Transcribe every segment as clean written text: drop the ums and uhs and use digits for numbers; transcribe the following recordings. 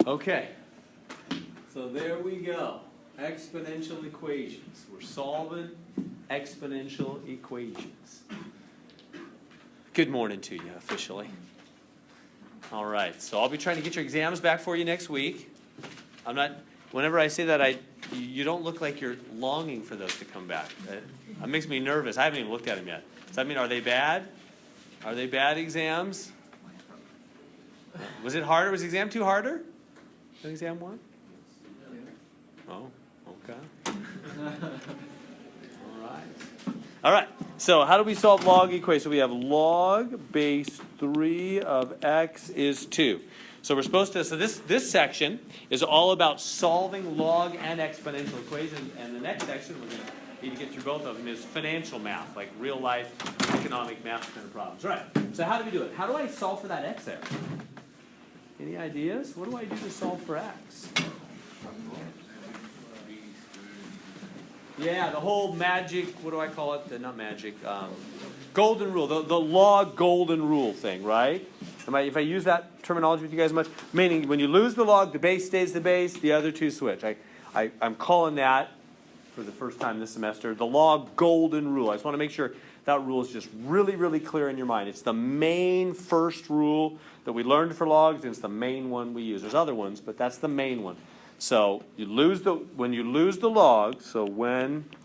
Okay, so there we go. Exponential equations. We're solving exponential equations. Good morning to you, officially. All right, so I'll be trying to get your exams back for you next week. Whenever I say that, you don't look like you're longing for those to come back. That makes me nervous. I haven't even looked at them yet. Does that mean, are they bad? Are they bad exams? Was it harder? Was the exam 2 harder than exam 1? Oh, okay. All right. So how do we solve log equation? So we have log base 3 of x is 2. So we're supposed to, so this section is all about solving log and exponential equations. And the next section, we're going to need to get through both of them, is financial math, like real life economic math kind of problems. All right. So how do we do it? How do I solve for that x there? Any ideas? What do I do to solve for x? Yeah, the whole magic, what do I call it? Not magic, golden rule, the log golden rule thing, right? If I use that terminology with you guys much, meaning when you lose the log, the base stays the base, the other two switch. I'm calling that, for the first time this semester, the log golden rule. I just want to make sure that rule is just really, really clear in your mind. It's the main first rule that we learned for logs, and it's the main one we use. There's other ones, but that's the main one. So when you lose the log, so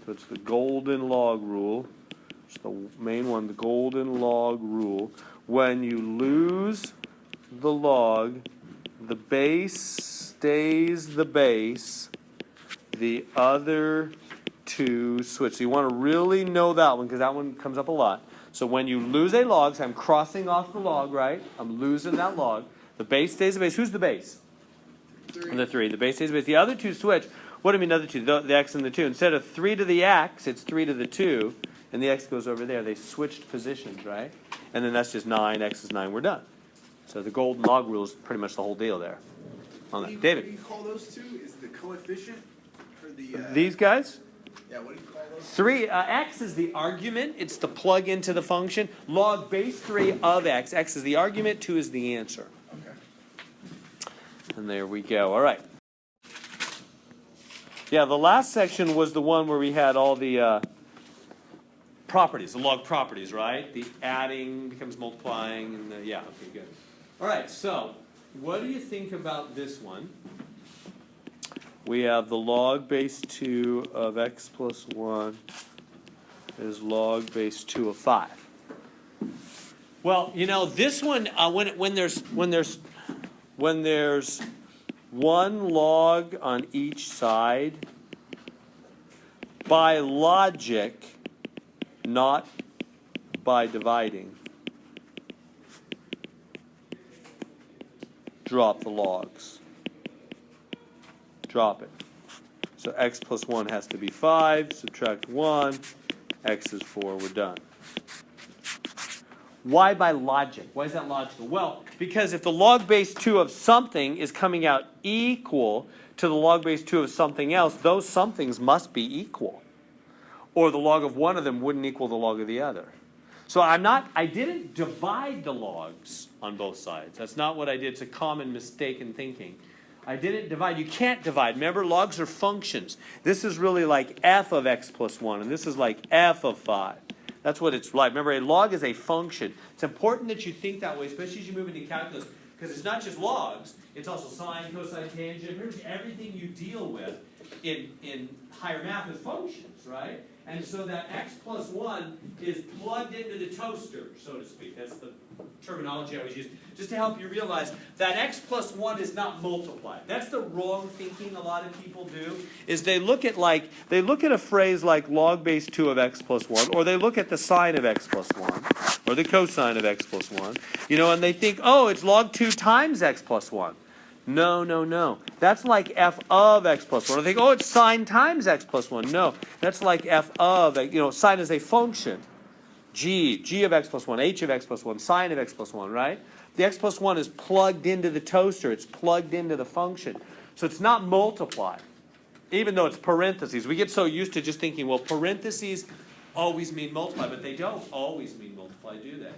it's the golden log rule. It's the main one, the golden log rule. When you lose the log, the base stays the base, the other two switch. So you want to really know that one because that one comes up a lot. So when you lose a log, so I'm crossing off the log, right? I'm losing that log. The base stays the base. Who's the base? 3. The 3. The base stays the base. The other two switch. What do I mean the other two? The x and the 2. Instead of 3 to the x, it's 3 to the 2. And the x goes over there. They switched positions, right? And then that's just 9. X is 9. We're done. So the golden log rule is pretty much the whole deal there. On that. David. What do you call those two? Is the coefficient for the... These guys? Yeah, what do you call those? 3, x is the argument. It's the plug into the function. Log base 3 of x. X is the argument. 2 is the answer. Okay. And there we go. All right. Yeah, the last section was the one where we had all the properties, the log properties, right? The adding becomes multiplying, and the, yeah, okay, good. All right, so what do you think about this one? We have the log base 2 of x plus 1 is log base 2 of 5. Well, you know, this one, when there's one log on each side, by logic, not by dividing, drop the logs. Drop it. So x plus 1 has to be 5, subtract 1, x is 4, we're done. Why by logic? Why is that logical? Well, because if the log base 2 of something is coming out equal to the log base 2 of something else, those somethings must be equal. Or the log of one of them wouldn't equal the log of the other. So I didn't divide the logs on both sides. That's not what I did. It's a common mistake in thinking. I didn't divide. You can't divide. Remember, logs are functions. This is really like f of x plus 1, and this is like f of 5. That's what it's like. Remember, a log is a function. It's important that you think that way, especially as you move into calculus, because it's not just logs. It's also sine, cosine, tangent. Pretty much everything you deal with in higher math is functions, right? And so that x plus 1 is plugged into the toaster, so to speak. That's the terminology I always use, just to help you realize that x plus 1 is not multiplied. That's the wrong thinking a lot of people do, is they look at a phrase like log base 2 of x plus 1, or they look at the sine of x plus 1, or the cosine of x plus 1, and they think, oh, it's log 2 times x plus 1. No. That's like f of x plus 1. I think, oh, it's sine times x plus 1. No, that's like f of, sine is a function. G of x plus 1, h of x plus 1, sine of x plus 1, right? The x plus 1 is plugged into the toaster. It's plugged into the function. So it's not multiplied, even though it's parentheses. We get so used to just thinking, well, parentheses always mean multiply, but they don't always mean multiply, do they?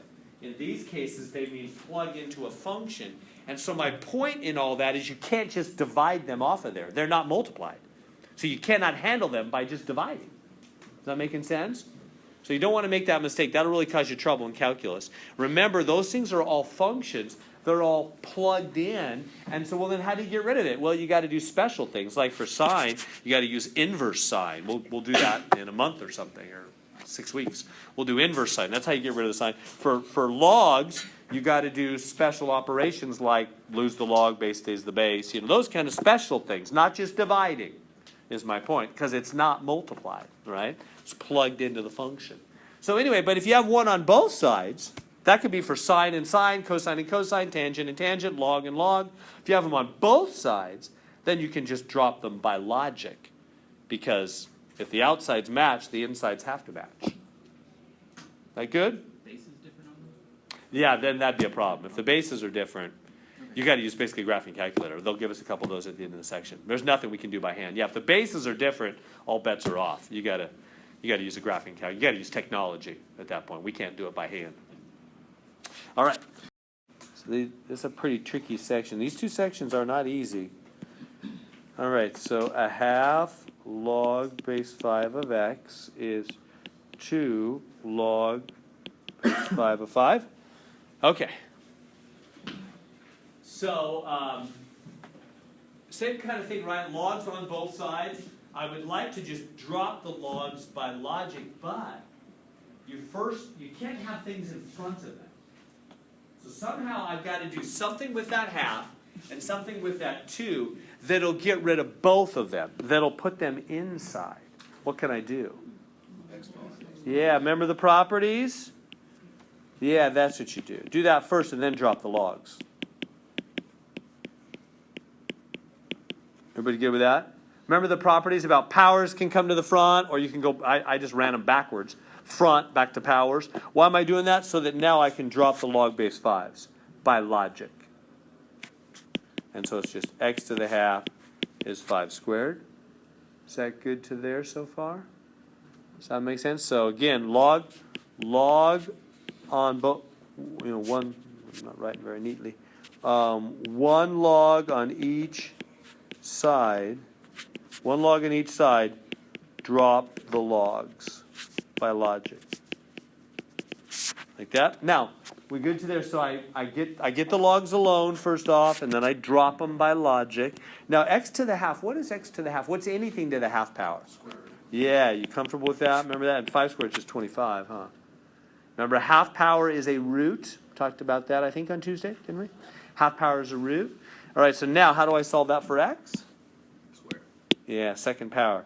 In these cases, they mean plug into a function. And so my point in all that is you can't just divide them off of there. They're not multiplied. So you cannot handle them by just dividing. Is that making sense? So you don't want to make that mistake. That'll really cause you trouble in calculus. Remember, those things are all functions. They're all plugged in. And so, well, then how do you get rid of it? Well, you got to do special things. Like for sine, you got to use inverse sine. We'll do that in a month or something, or 6 weeks. We'll do inverse sine. That's how you get rid of the sine. For logs, you got to do special operations like lose the log, base stays the base. You know, those kind of special things, not just dividing, is my point, because it's not multiplied, right? It's plugged into the function. So anyway, but if you have one on both sides, that could be for sine and sine, cosine and cosine, tangent and tangent, log and log. If you have them on both sides, then you can just drop them by logic, because if the outsides match, the insides have to match. That good? Base is different on them? Yeah, then that'd be a problem. If the bases are different, you got to use basically a graphing calculator. They'll give us a couple of those at the end of the section. There's nothing we can do by hand. Yeah, if the bases are different, all bets are off. You got to use a graphing calculator. You got to use technology at that point. We can't do it by hand. All right. So this is a pretty tricky section. These two sections are not easy. All right, so a half log base 5 of x is 2 log base 5 of 5. Okay. So, same kind of thing, right? Logs on both sides. I would like to just drop the logs by logic, but you can't have things in front of them. So somehow I've got to do something with that half and something with that 2 that'll get rid of both of them, that'll put them inside. What can I do? Yeah, remember the properties? Yeah, that's what you do. Do that first and then drop the logs. Everybody good with that? Remember the properties about powers can come to the front, or you can go, I just ran them backwards. Front, back to powers. Why am I doing that? So that now I can drop the log base 5s by logic. And so it's just x to the half is 5 squared. Is that good to there so far? Does that make sense? So again, log on both, one, I'm not writing very neatly. 1 log on each side, 1 log on each side, drop the logs by logic. Like that. Now, we good to there, so I get the logs alone first off, and then I drop them by logic. Now, x to the half, what is x to the half? What's anything to the half power? Yeah, you comfortable with that? Remember that? And 5 squared is just 25, huh? Remember, half power is a root. Talked about that, I think, on Tuesday, didn't we? Half power is a root. All right, so now how do I solve that for x? Square. Yeah, second power.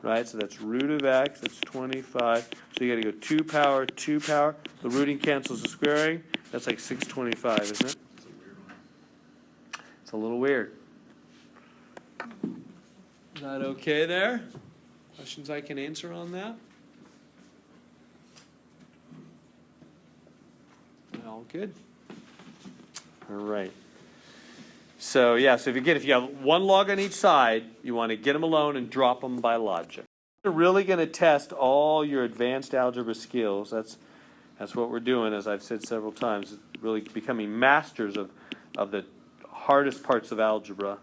Right, so that's root of x, that's 25. So you got to go 2 power, 2 power. The rooting cancels the squaring. That's like 625, isn't it? That's a weird one. It's a little weird. Is that okay there? Questions I can answer on that? All good? All right. So yeah, so if you have 1 log on each side, you want to get them alone and drop them by logic. We're really going to test all your advanced algebra skills. That's what we're doing, as I've said several times, really becoming masters of the hardest parts of algebra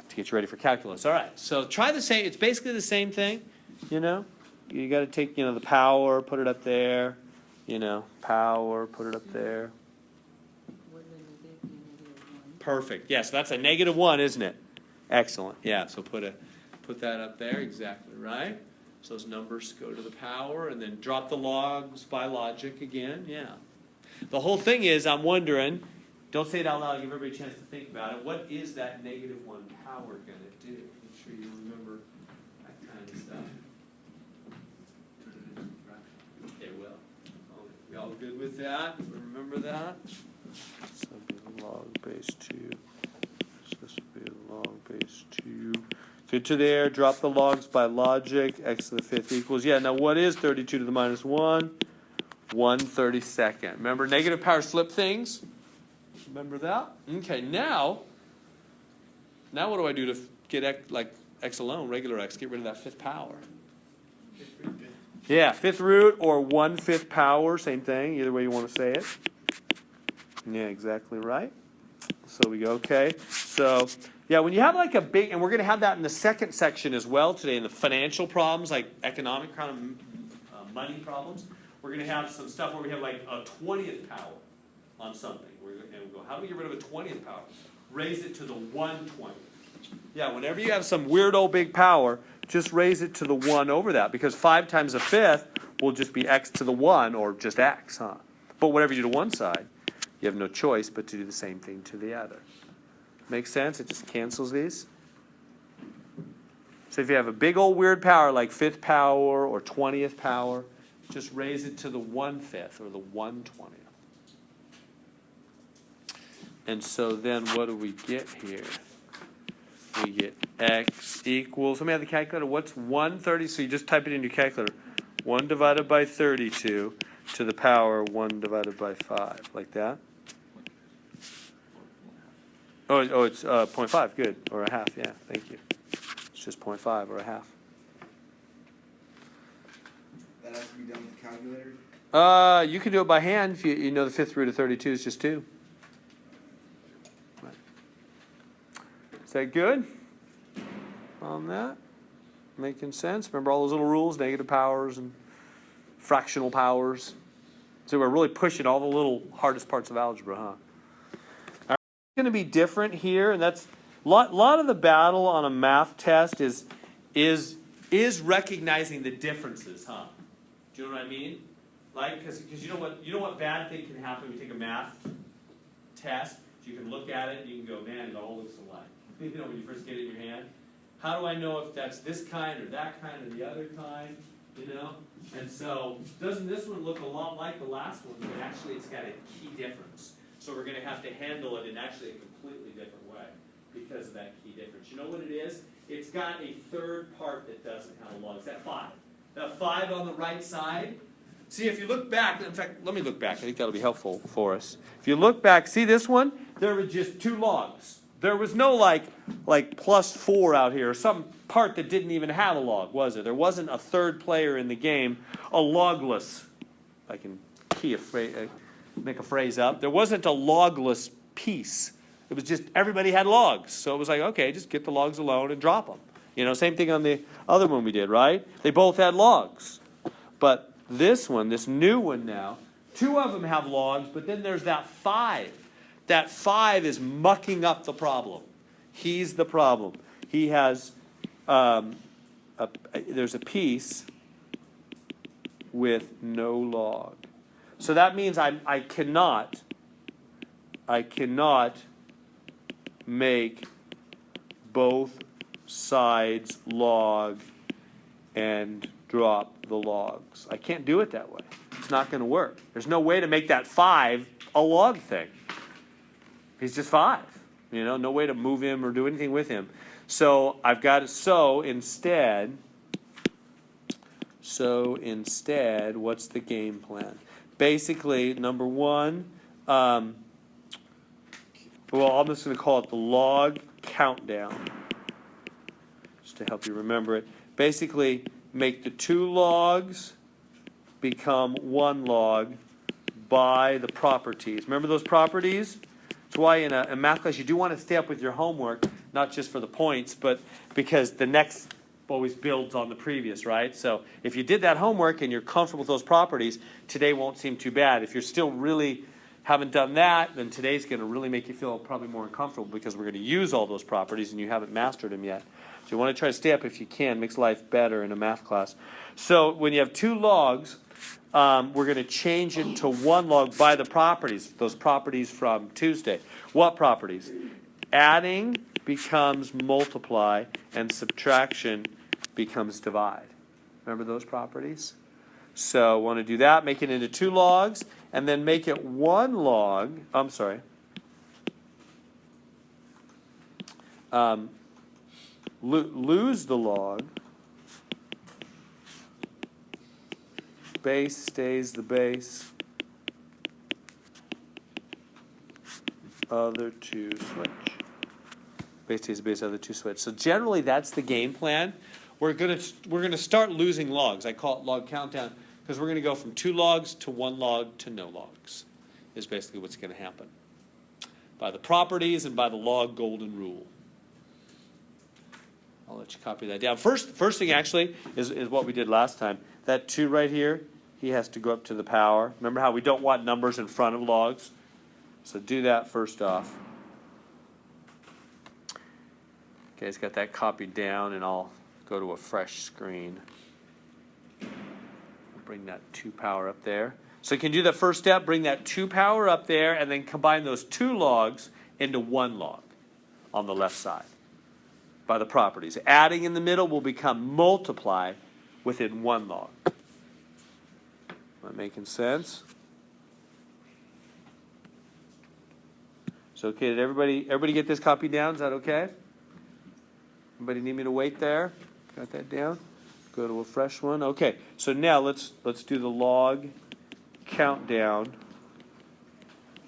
to get you ready for calculus. All right, so try the same. It's basically the same thing, You got to take, the power, put it up there, power, put it up there. Perfect. Yes, that's a -1, isn't it? Excellent. Yeah, so put that up there. Exactly right. So those numbers go to the power, and then drop the logs by logic again. Yeah. The whole thing is, I'm wondering, don't say it out loud, give everybody a chance to think about it. What is that -1 power going to do? Make sure you remember that kind of stuff. It will. We all good with that? Remember that? So it'll be log base 2. So this will be log base 2. Good to there. Drop the logs by logic. X to the 5th equals. Yeah, now what is 32 to the -1? 1/32. Remember, negative power slip things? Remember that? Okay, now what do I do to get x alone, regular x, get rid of that 5th power? Yeah, 5th root or 1/5 power, same thing, either way you want to say it. Yeah, exactly right. So we go, okay. So, yeah, when you have like a big, and we're going to have that in the second section as well today, in the financial problems, like economic kind of money problems, we're going to have some stuff where we have like a 20th power on something. And we'll go, how do we get rid of a 20th power? Raise it to the 1/20th. Yeah, whenever you have some weird old big power, just raise it to the 1 over that, because 5 times a fifth will just be x to the 1, or just x, huh? But whatever you do to one side, you have no choice but to do the same thing to the other. Make sense? It just cancels these. So if you have a big old weird power like 5th power or 20th power, just raise it to the 1/5 or the 1/20th. And so then what do we get here? We get x equals, let me have the calculator. What's 1/30? So you just type it in your calculator. 1 divided by 32 to the power 1 divided by 5, like that. Oh, it's 0.5, good, or a half, yeah, thank you. It's just 0.5 or a half. That has to be done with the calculator? You can do it by hand if you know the 5th root of 32 is just 2. Right. Is that good on that? Making sense? Remember all those little rules, negative powers and fractional powers? So we're really pushing all the little hardest parts of algebra, huh? Going to be different here, and that's lot of the battle on a math test is recognizing the differences, huh? Do you know what I mean? Like, because you know what bad thing can happen when you take a math test? You can look at it and you can go, man, it all looks alike. You know, when you first get it in your hand, how do I know if that's this kind or that kind or the other kind? You know, and so doesn't this one look a lot like the last one? But actually, it's got a key difference. So we're going to have to handle it in actually a completely different way because of that key difference. You know what it is? It's got a third part that doesn't have a log. It's that 5. That 5 on the right side. See, if you look back, in fact, let me look back. I think that'll be helpful for us. If you look back, see this one? There were just 2 logs. There was no like +4 out here, or some part that didn't even have a log, was there? There wasn't a third player in the game, a logless. I can make a phrase up. There wasn't a logless piece. It was just everybody had logs. So it was like, okay, just get the logs alone and drop them. You know, same thing on the other one we did, right? They both had logs. But this one, this new one now, 2 of them have logs, but then there's that 5. That 5 is mucking up the problem. He's the problem. He has, there's a piece with no log. So that means I cannot make both sides log and drop the logs. I can't do it that way. It's not going to work. There's no way to make that 5 a log thing. He's just 5. You know, no way to move him or do anything with him. So I've got to, instead, what's the game plan? Basically, number 1, I'm just going to call it the log countdown, just to help you remember it. Basically, make the 2 logs become 1 log by the properties. Remember those properties? That's why in a math class you do want to stay up with your homework, not just for the points, but because the next always builds on the previous, right? So if you did that homework and you're comfortable with those properties, today won't seem too bad. If you're still really haven't done that, then today's going to really make you feel probably more uncomfortable because we're going to use all those properties and you haven't mastered them yet. So you want to try to stay up if you can. Makes life better in a math class. So when you have 2 logs, we're going to change it to 1 log by the properties, those properties from Tuesday. What properties? Adding becomes multiply and subtraction becomes divide. Remember those properties? So I want to do that, make it into 2 logs, and then make it 1 log. Lose the log. Base stays the base. Other 2 switch. Base stays the base, other 2 switch. So generally that's the game plan. We're gonna start losing logs. I call it log countdown because we're gonna go from 2 logs to 1 log to no logs. is basically what's going to happen. By the properties and by the log golden rule. I'll let you copy that down. First thing actually is what we did last time. That 2 right here, he has to go up to the power. Remember how we don't want numbers in front of logs? So do that first off. Okay, it's got that copied down, and I'll go to a fresh screen. Bring that 2 power up there. So you can do the first step, bring that 2 power up there, and then combine those 2 logs into 1 log on the left side by the properties. Adding in the middle will become multiply within 1 log. Am I making sense? So okay, did everybody get this copy down? Is that okay? Anybody need me to wait there? Got that down? Go to a fresh one. Okay, so now let's do the log countdown.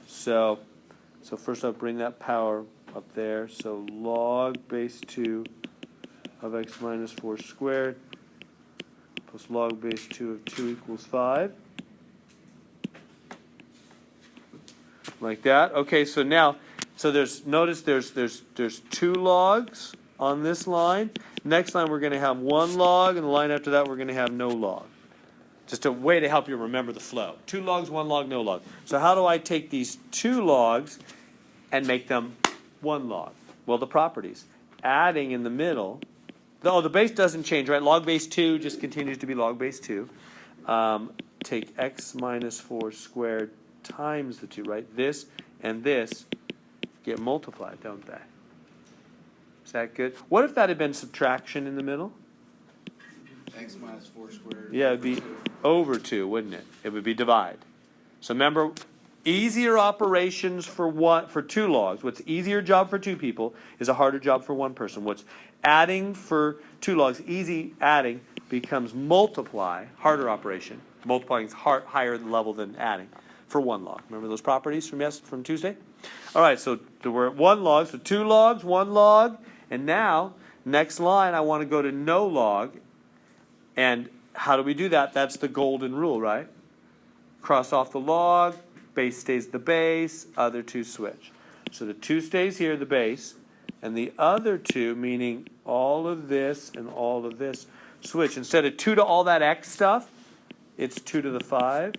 So first I'll bring that power up there. So log base 2 of x minus 4 squared plus log base 2 of 2 equals 5. Like that. Okay, so now, notice there's 2 logs on this line. Next line we're going to have 1 log, and the line after that we're going to have no log. Just a way to help you remember the flow. 2 logs, 1 log, no log. So how do I take these 2 logs and make them 1 log? Well, the properties. Adding in the middle. The base doesn't change, right? Log base 2 just continues to be log base 2. Take x minus 4 squared times the 2, right? This and this get multiplied, don't they? Is that good? What if that had been subtraction in the middle? X minus 4 squared. Yeah, it'd be over 2, wouldn't it? It would be divide. So remember, easier operations for 2 logs. What's easier job for 2 people is a harder job for 1 person. What's adding for 2 logs, easy adding, becomes multiply, harder operation. Multiplying is higher level than adding for 1 log. Remember those properties from Tuesday? All right, so we're at 1 log. So 2 logs, 1 log. And now, next line, I want to go to no log. And how do we do that? That's the golden rule, right? Cross off the log, base stays the base, other 2 switch. So the 2 stays here, the base, and the other 2, meaning all of this and all of this, switch. Instead of 2 to all that x stuff, it's 2 to the 5,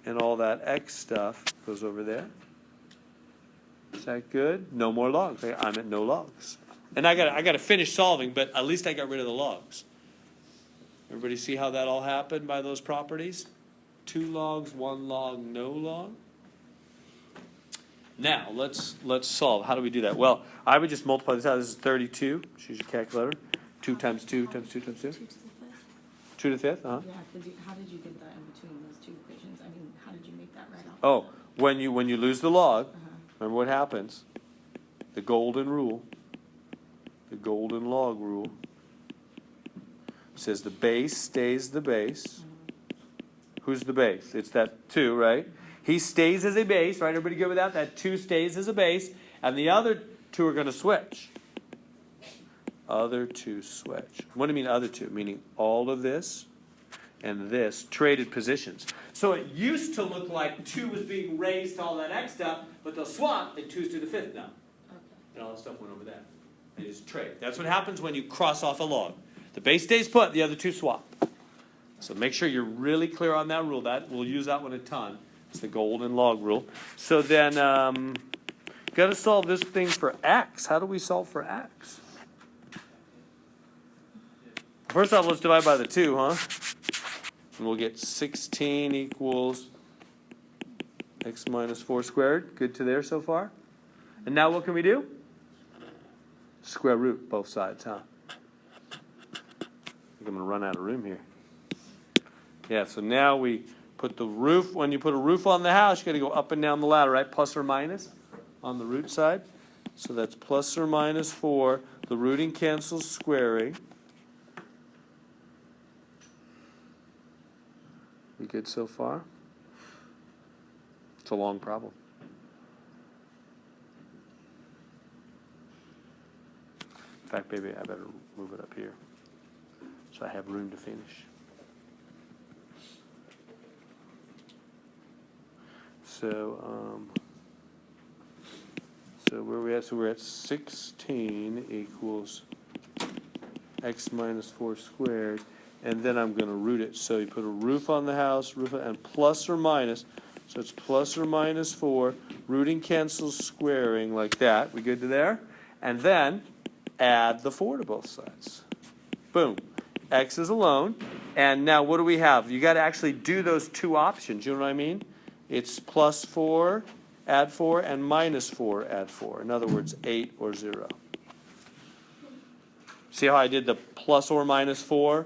and all that x stuff goes over there. Is that good? No more logs. I'm at no logs. And I got to finish solving, but at least I got rid of the logs. Everybody see how that all happened by those properties? 2 logs, 1 log, no log. Now, let's solve. How do we do that? Well, I would just multiply this out. This is 32. Choose your calculator. 2 times 2 times 2 times 2. 2 to the 5th? 2 to the 5th? Uh-huh. Yeah, how did you get that in between those 2 equations? I mean, how did you make that right off? Oh, when you lose the log, Uh-huh. remember what happens? The golden rule. The golden log rule says the base stays the base. Who's the base? It's that 2, right? He stays as a base, right? Everybody good with that? That 2 stays as a base, and the other 2 are going to switch. Other 2 switch. What do you mean other 2? Meaning all of this and this traded positions. So it used to look like 2 was being raised to all that x stuff, but they'll swap and 2's to the 5th now. Okay. And all that stuff went over there. They just trade. That's what happens when you cross off a log. The base stays put, the other 2 swap. So make sure you're really clear on that rule. We'll use that one a ton. It's the golden log rule. So then, got to solve this thing for x. How do we solve for x? First off, let's divide by the 2, huh? And we'll get 16 equals x minus 4 squared. Good to there so far? And now what can we do? Square root both sides, huh? I think I'm going to run out of room here. Yeah, so now we put the roof. When you put a roof on the house, you got to go up and down the ladder, right? Plus or minus on the root side. So that's plus or minus 4. The rooting cancels squaring. You good so far? It's a long problem. In fact, maybe I better move it up here so I have room to finish. So, so where are we at? So we're at 16 equals x minus 4 squared. And then I'm going to root it. So you put a roof on the house, and plus or minus. So it's plus or minus 4. Rooting cancels squaring like that. We good to there? And then add the 4 to both sides. Boom. X is alone. And now what do we have? You got to actually do those two options. You know what I mean? It's plus 4, add 4, and minus 4, add 4. In other words, 8 or 0. See how I did the plus or minus 4?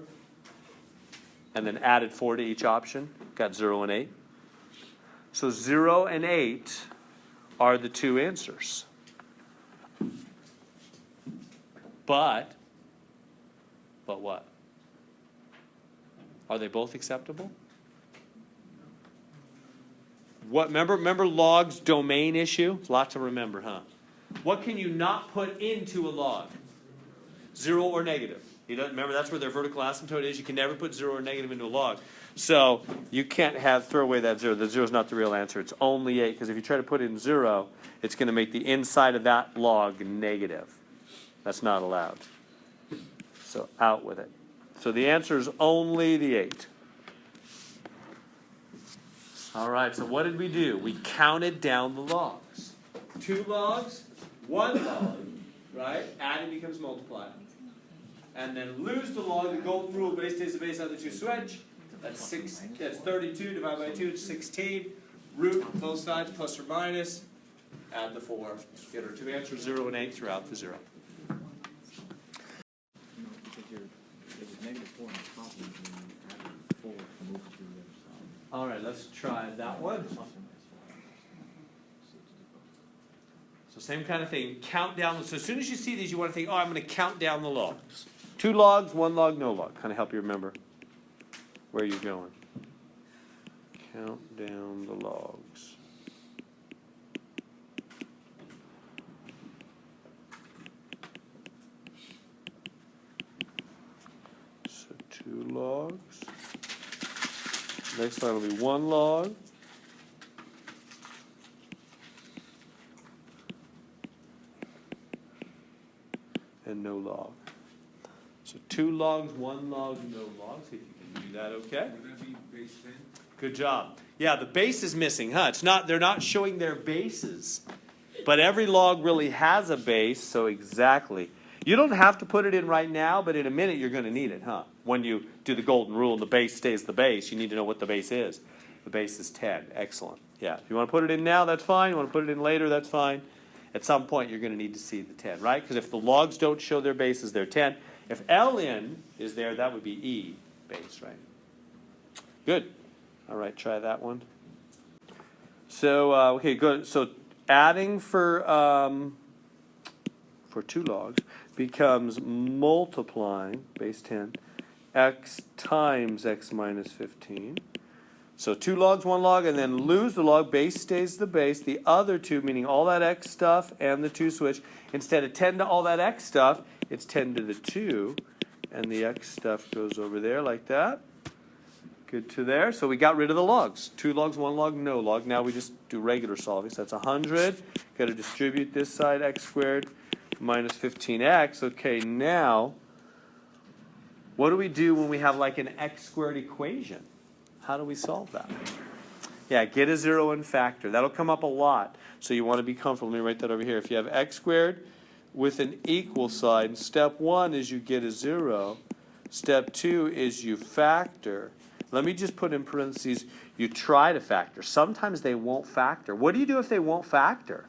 And then added 4 to each option? Got 0 and 8. So 0 and 8 are the two answers. But what? Are they both acceptable? What, remember log's domain issue? It's a lot to remember, huh? What can you not put into a log? 0 or negative. You don't, remember, that's where their vertical asymptote is. You can never put 0 or negative into a log. So you can't throw away that 0. The 0 is not the real answer. It's only 8, because if you try to put in 0, it's going to make the inside of that log negative. That's not allowed. So out with it. So the answer is only the 8. All right, so what did we do? We counted down the logs. 2 logs, 1 log, right? Adding becomes multiplying. And then lose the log, the golden rule, base stays the base, other two switch. That's 32 divided by 2, it's 16. Root both sides, plus or minus. Add the 4. Get our two answers, 0 and 8 throughout the 0. All right, let's try that one. So same kind of thing. Count down. So as soon as you see these, you want to think, oh, I'm going to count down the logs. 2 logs, 1 log, no log. Kind of help you remember where you're going. Count down the logs. So 2 logs. Next line will be 1 log. And no log. So 2 logs, 1 log, no log. See if you can do that okay. Would that be base 10? Good job. Yeah, the base is missing, huh? They're not showing their bases. But every log really has a base, so exactly. You don't have to put it in right now, but in a minute you're going to need it, huh? When you do the golden rule and the base stays the base, you need to know what the base is. The base is 10. Excellent. Yeah, if you want to put it in now, that's fine. You want to put it in later, that's fine. At some point, you're going to need to see the 10, right? Because if the logs don't show their bases, they're 10. If ln is there, that would be e base, right? Good. All right, try that one. So, okay, good. So adding for 2 logs becomes multiplying, base 10, x times x minus 15. So 2 logs, 1 log, and then lose the log. Base stays the base. The other 2, meaning all that x stuff and the 2 switch, instead of 10 to all that x stuff, it's 10 to the 2. And the x stuff goes over there like that. Good to there. So we got rid of the logs. 2 logs, 1 log, no log. Now we just do regular solving. So that's 100. Got to distribute this side, x squared minus 15x. Okay, now, what do we do when we have like an x squared equation? How do we solve that? Yeah, get a 0 and factor. That'll come up a lot. So you want to be comfortable. Let me write that over here. If you have x squared with an equal sign, step 1 is you get a 0. Step 2 is you factor. Let me just put in parentheses, you try to factor. Sometimes they won't factor. What do you do if they won't factor?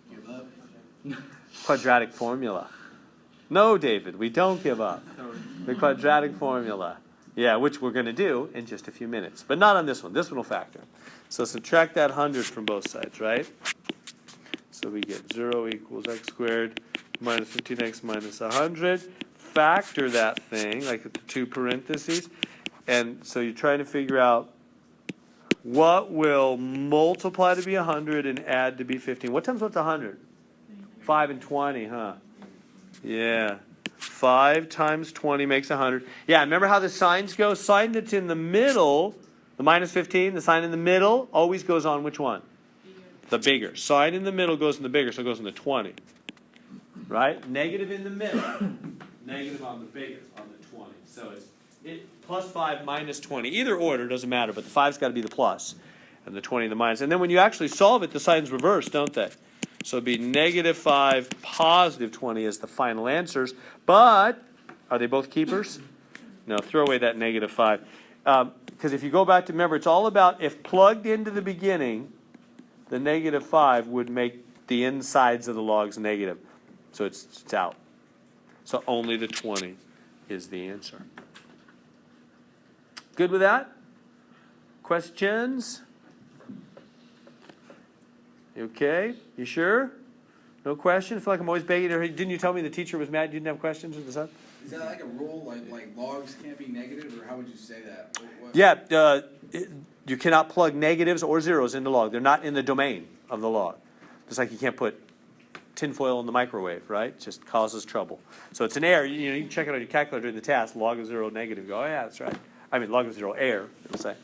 Give up. Quadratic formula. No, David, we don't give up. The quadratic formula. Yeah, which we're going to do in just a few minutes. But not on this one. This one will factor. So subtract that 100 from both sides, right? So we get 0 equals x squared minus 15x minus 100. Factor that thing, like the 2 parentheses. And so you're trying to figure out what will multiply to be 100 and add to be 15. What times what's 100? 5 and 20, huh? Yeah. 5 times 20 makes 100. Yeah, remember how the signs go? Sign that's in the middle The minus 15, the sign in the middle always goes on which one? The bigger. Sign in the middle goes in the bigger, so it goes in the 20. Right? Negative in the middle. Negative on the bigger, on the 20. So it's plus 5 minus 20. Either order doesn't matter, but the 5's got to be the plus, and the 20 the minus. And then when you actually solve it, the signs reverse, don't they? So it'd be negative 5, positive 20 as the final answers. But are they both keepers? No, throw away that negative 5. Because if you go back to, remember, it's all about if plugged into the beginning, the negative 5 would make the insides of the logs negative. So it's out. So only the 20 is the answer. Good with that? Questions? Okay, you sure? No question? I feel like I'm always begging her. Didn't you tell me the teacher was mad you didn't have questions with the son? Is that like a rule, like logs can't be negative, or how would you say that? What? Yeah, you cannot plug negatives or zeros into log. They're not in the domain of the log. Just like you can't put tinfoil in the microwave, right? It just causes trouble. So it's an error. You can check it on your calculator during the task. Log of 0 negative. You go, oh yeah, that's right. I mean, log of 0 error, it'll say.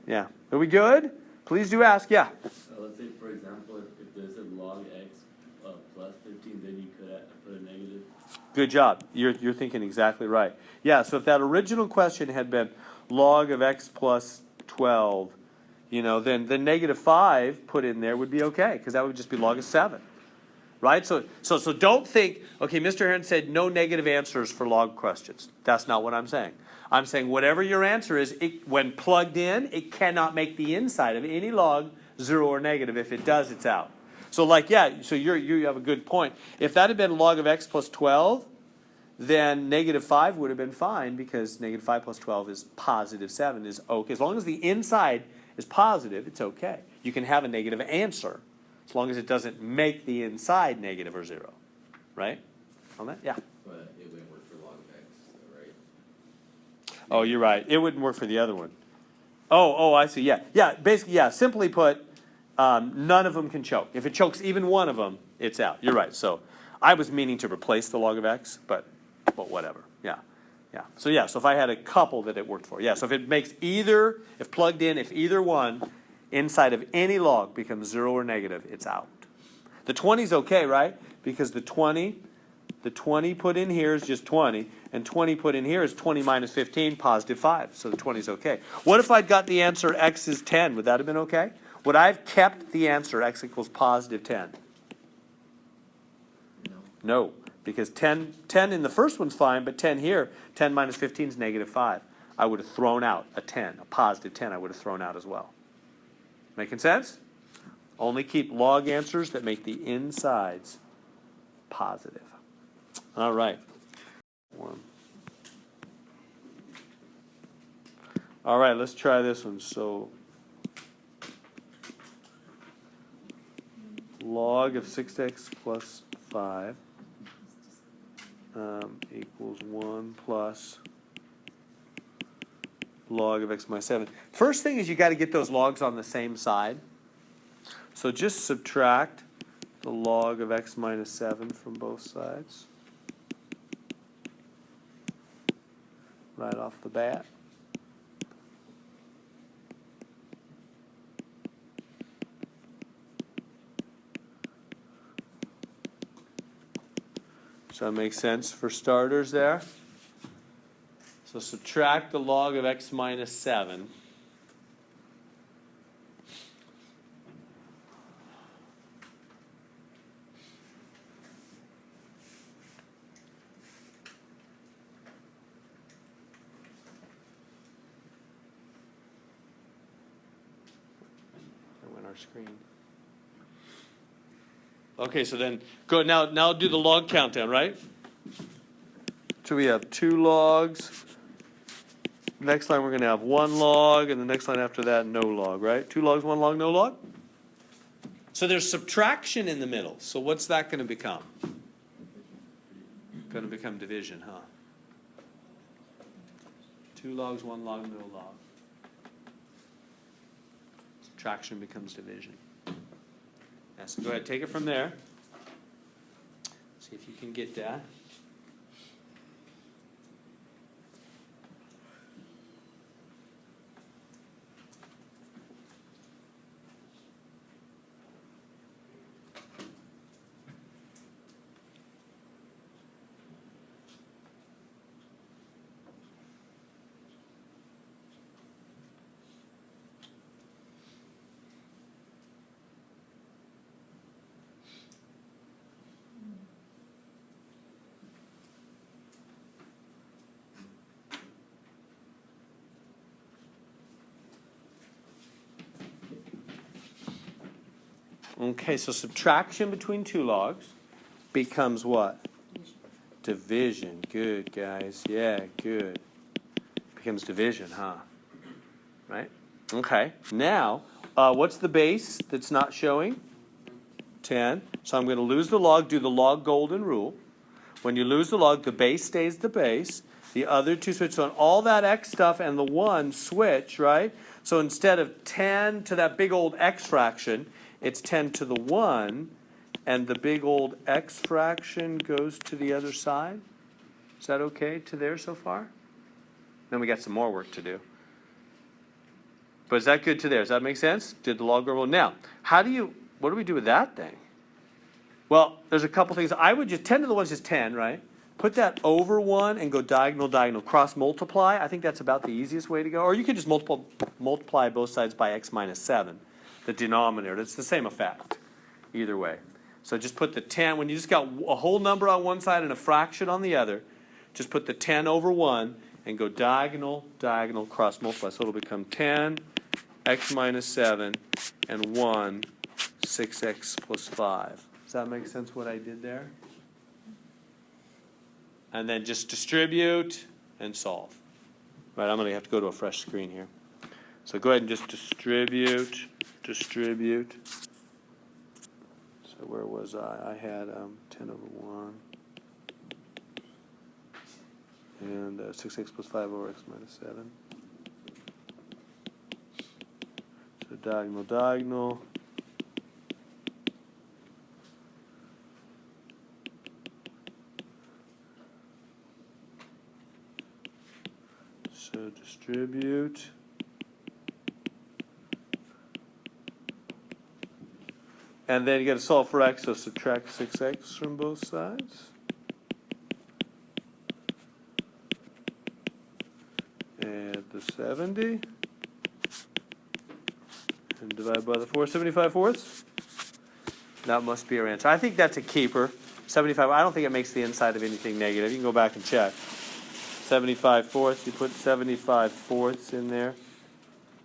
Yeah. Are we good? Please do ask. Yeah. Let's say, for example, if there's a log x plus 15, then you could put a negative. Good job. You're thinking exactly right. Yeah, so if that original question had been log of x plus 12, then the negative 5 put in there would be okay, because that would just be log of 7. Right? So don't think, okay, Mr. Heron said no negative answers for log questions. That's not what I'm saying. I'm saying whatever your answer is, when plugged in, it cannot make the inside of any log 0 or negative. If it does, it's out. So so you have a good point. If that had been log of x plus 12, then negative 5 would have been fine, because negative 5 plus 12 is positive 7 is okay. As long as the inside is positive, it's okay. You can have a negative answer, as long as it doesn't make the inside negative or 0. Right? On that? Yeah. But it wouldn't work for log of x, right? Oh, you're right. It wouldn't work for the other one. Oh, I see. Yeah. Yeah, basically, yeah. Simply put, none of them can choke. If it chokes even one of them, it's out. You're right. So I was meaning to replace the log of x, but whatever. Yeah. So if I had a couple that it worked for. Yeah, so if it makes either, if plugged in, if either one inside of any log becomes 0 or negative, it's out. The 20 is okay, right? Because the 20 put in here is just 20, and 20 put in here is 20 minus 15, positive 5. So the 20 is okay. What if I'd got the answer x is 10? Would that have been okay? Would I have kept the answer x equals positive 10? No, because 10 in the first one's fine, but 10 here, 10 minus 15 is negative 5. I would have thrown out a 10, a positive 10 I would have thrown out as well. Making sense? Only keep log answers that make the insides positive. All right. All right, let's try this one. So log of 6x plus 5 equals 1 plus log of x minus 7. First thing is you got to get those logs on the same side. So just subtract the log of x minus 7 from both sides. Right off the bat. Does that make sense for starters there? So subtract the log of x minus 7. I went our screen. Okay, so then go now do the log countdown, right? So we have 2 logs. Next line we're going to have 1 log, and the next line after that, no log, right? 2 logs, 1 log, no log. So there's subtraction in the middle. So what's that going to become? Going to become division, huh? 2 logs, 1 log, no log. Subtraction becomes division. Yeah, so go ahead, take it from there. See if you can get that. Okay, so subtraction between two logs becomes what? Division. Good, guys. Yeah, good. Becomes division, huh? Right? Okay. Now, what's the base that's not showing? 10. So I'm going to lose the log, do the log golden rule. When you lose the log, the base stays the base. The other two switch. So all that x stuff and the 1 switch, right? So instead of 10 to that big old x fraction, it's 10 to the 1, and the big old x fraction goes to the other side. Is that okay to there so far? Then we got some more work to do. But is that good to there? Does that make sense? Did the log rule? Now, what do we do with that thing? Well, there's a couple things. I would just, 10 to the 1 is just 10, right? Put that over 1 and go diagonal, diagonal. Cross multiply. I think that's about the easiest way to go. Or you could just multiply both sides by x minus 7, the denominator. It's the same effect, either way. So just put the 10, when you just got a whole number on one side and a fraction on the other, just put the 10 over 1 and go diagonal, diagonal, cross multiply. So it'll become 10, x minus 7, and 1, 6x plus 5. Does that make sense what I did there? And then just distribute and solve. Right, I'm going to have to go to a fresh screen here. So go ahead and just distribute. So where was I? I had 10 over 1. And 6x plus 5 over x minus 7. So diagonal, diagonal. So distribute. And then you got to solve for x, so subtract 6x from both sides. Add the 70. And divide by the 4. 75 fourths. That must be our answer. I think that's a keeper. 75. I don't think it makes the inside of anything negative. You can go back and check. 75 fourths. You put 75 fourths in there.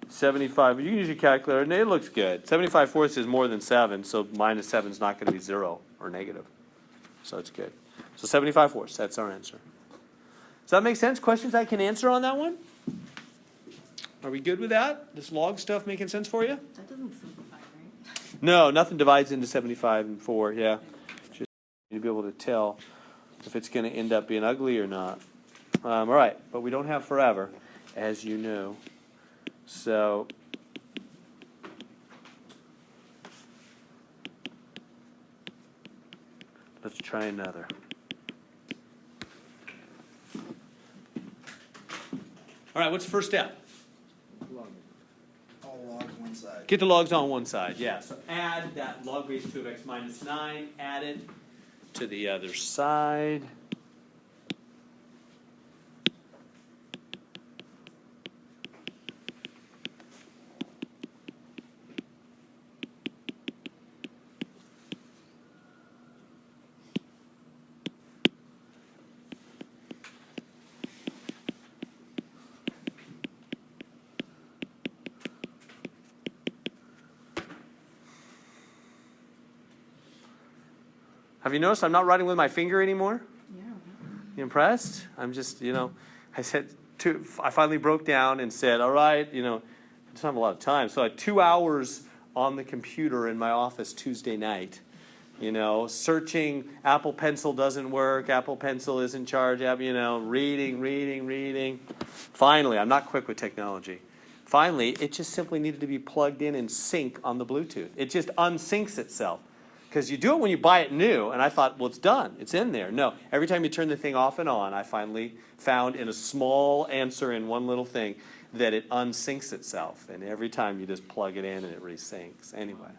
75. You can use your calculator, and it looks good. 75 fourths is more than 7, so minus 7 is not going to be 0 or negative. So it's good. So 75 fourths. That's our answer. Does that make sense? Questions I can answer on that one? Are we good with that? This log stuff making sense for you? That doesn't simplify, right? No, nothing divides into 75 and 4, yeah. Just to be able to tell if it's going to end up being ugly or not. All right, but we don't have forever, as you know. So let's try another. All right, what's the first step? All logs one side. Get the logs on one side, yeah. So add that log base 2 of x minus 9, add it to the other side. Have you noticed I'm not writing with my finger anymore? Yeah. You impressed? I'm just, I said, I finally broke down and said, all right, I don't have a lot of time. So I had 2 hours on the computer in my office Tuesday night, searching. Apple Pencil doesn't work. Apple Pencil isn't charged. Reading. Finally, I'm not quick with technology. Finally, it just simply needed to be plugged in and sync on the Bluetooth. It just unsyncs itself. Because you do it when you buy it new, and I thought, well, it's done. It's in there. No, every time you turn the thing off and on, I finally found in a small answer in one little thing that it unsyncs itself. And every time you just plug it in and it resyncs. Anyway,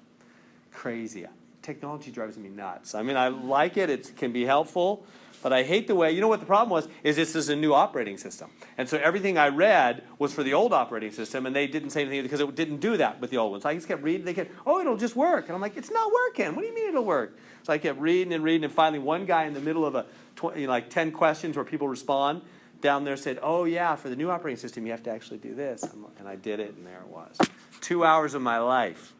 crazy. Technology drives me nuts. I mean, I like it. It can be helpful. But I hate the way, what the problem was, is this is a new operating system. And so everything I read was for the old operating system, and they didn't say anything because it didn't do that with the old ones. So I just kept reading. They kept, it'll just work. And I'm like, it's not working. What do you mean it'll work? So I kept reading, and finally one guy in the middle of 10 questions where people respond down there said, oh yeah, for the new operating system, you have to actually do this. And I did it, and there it was. 2 hours of my life.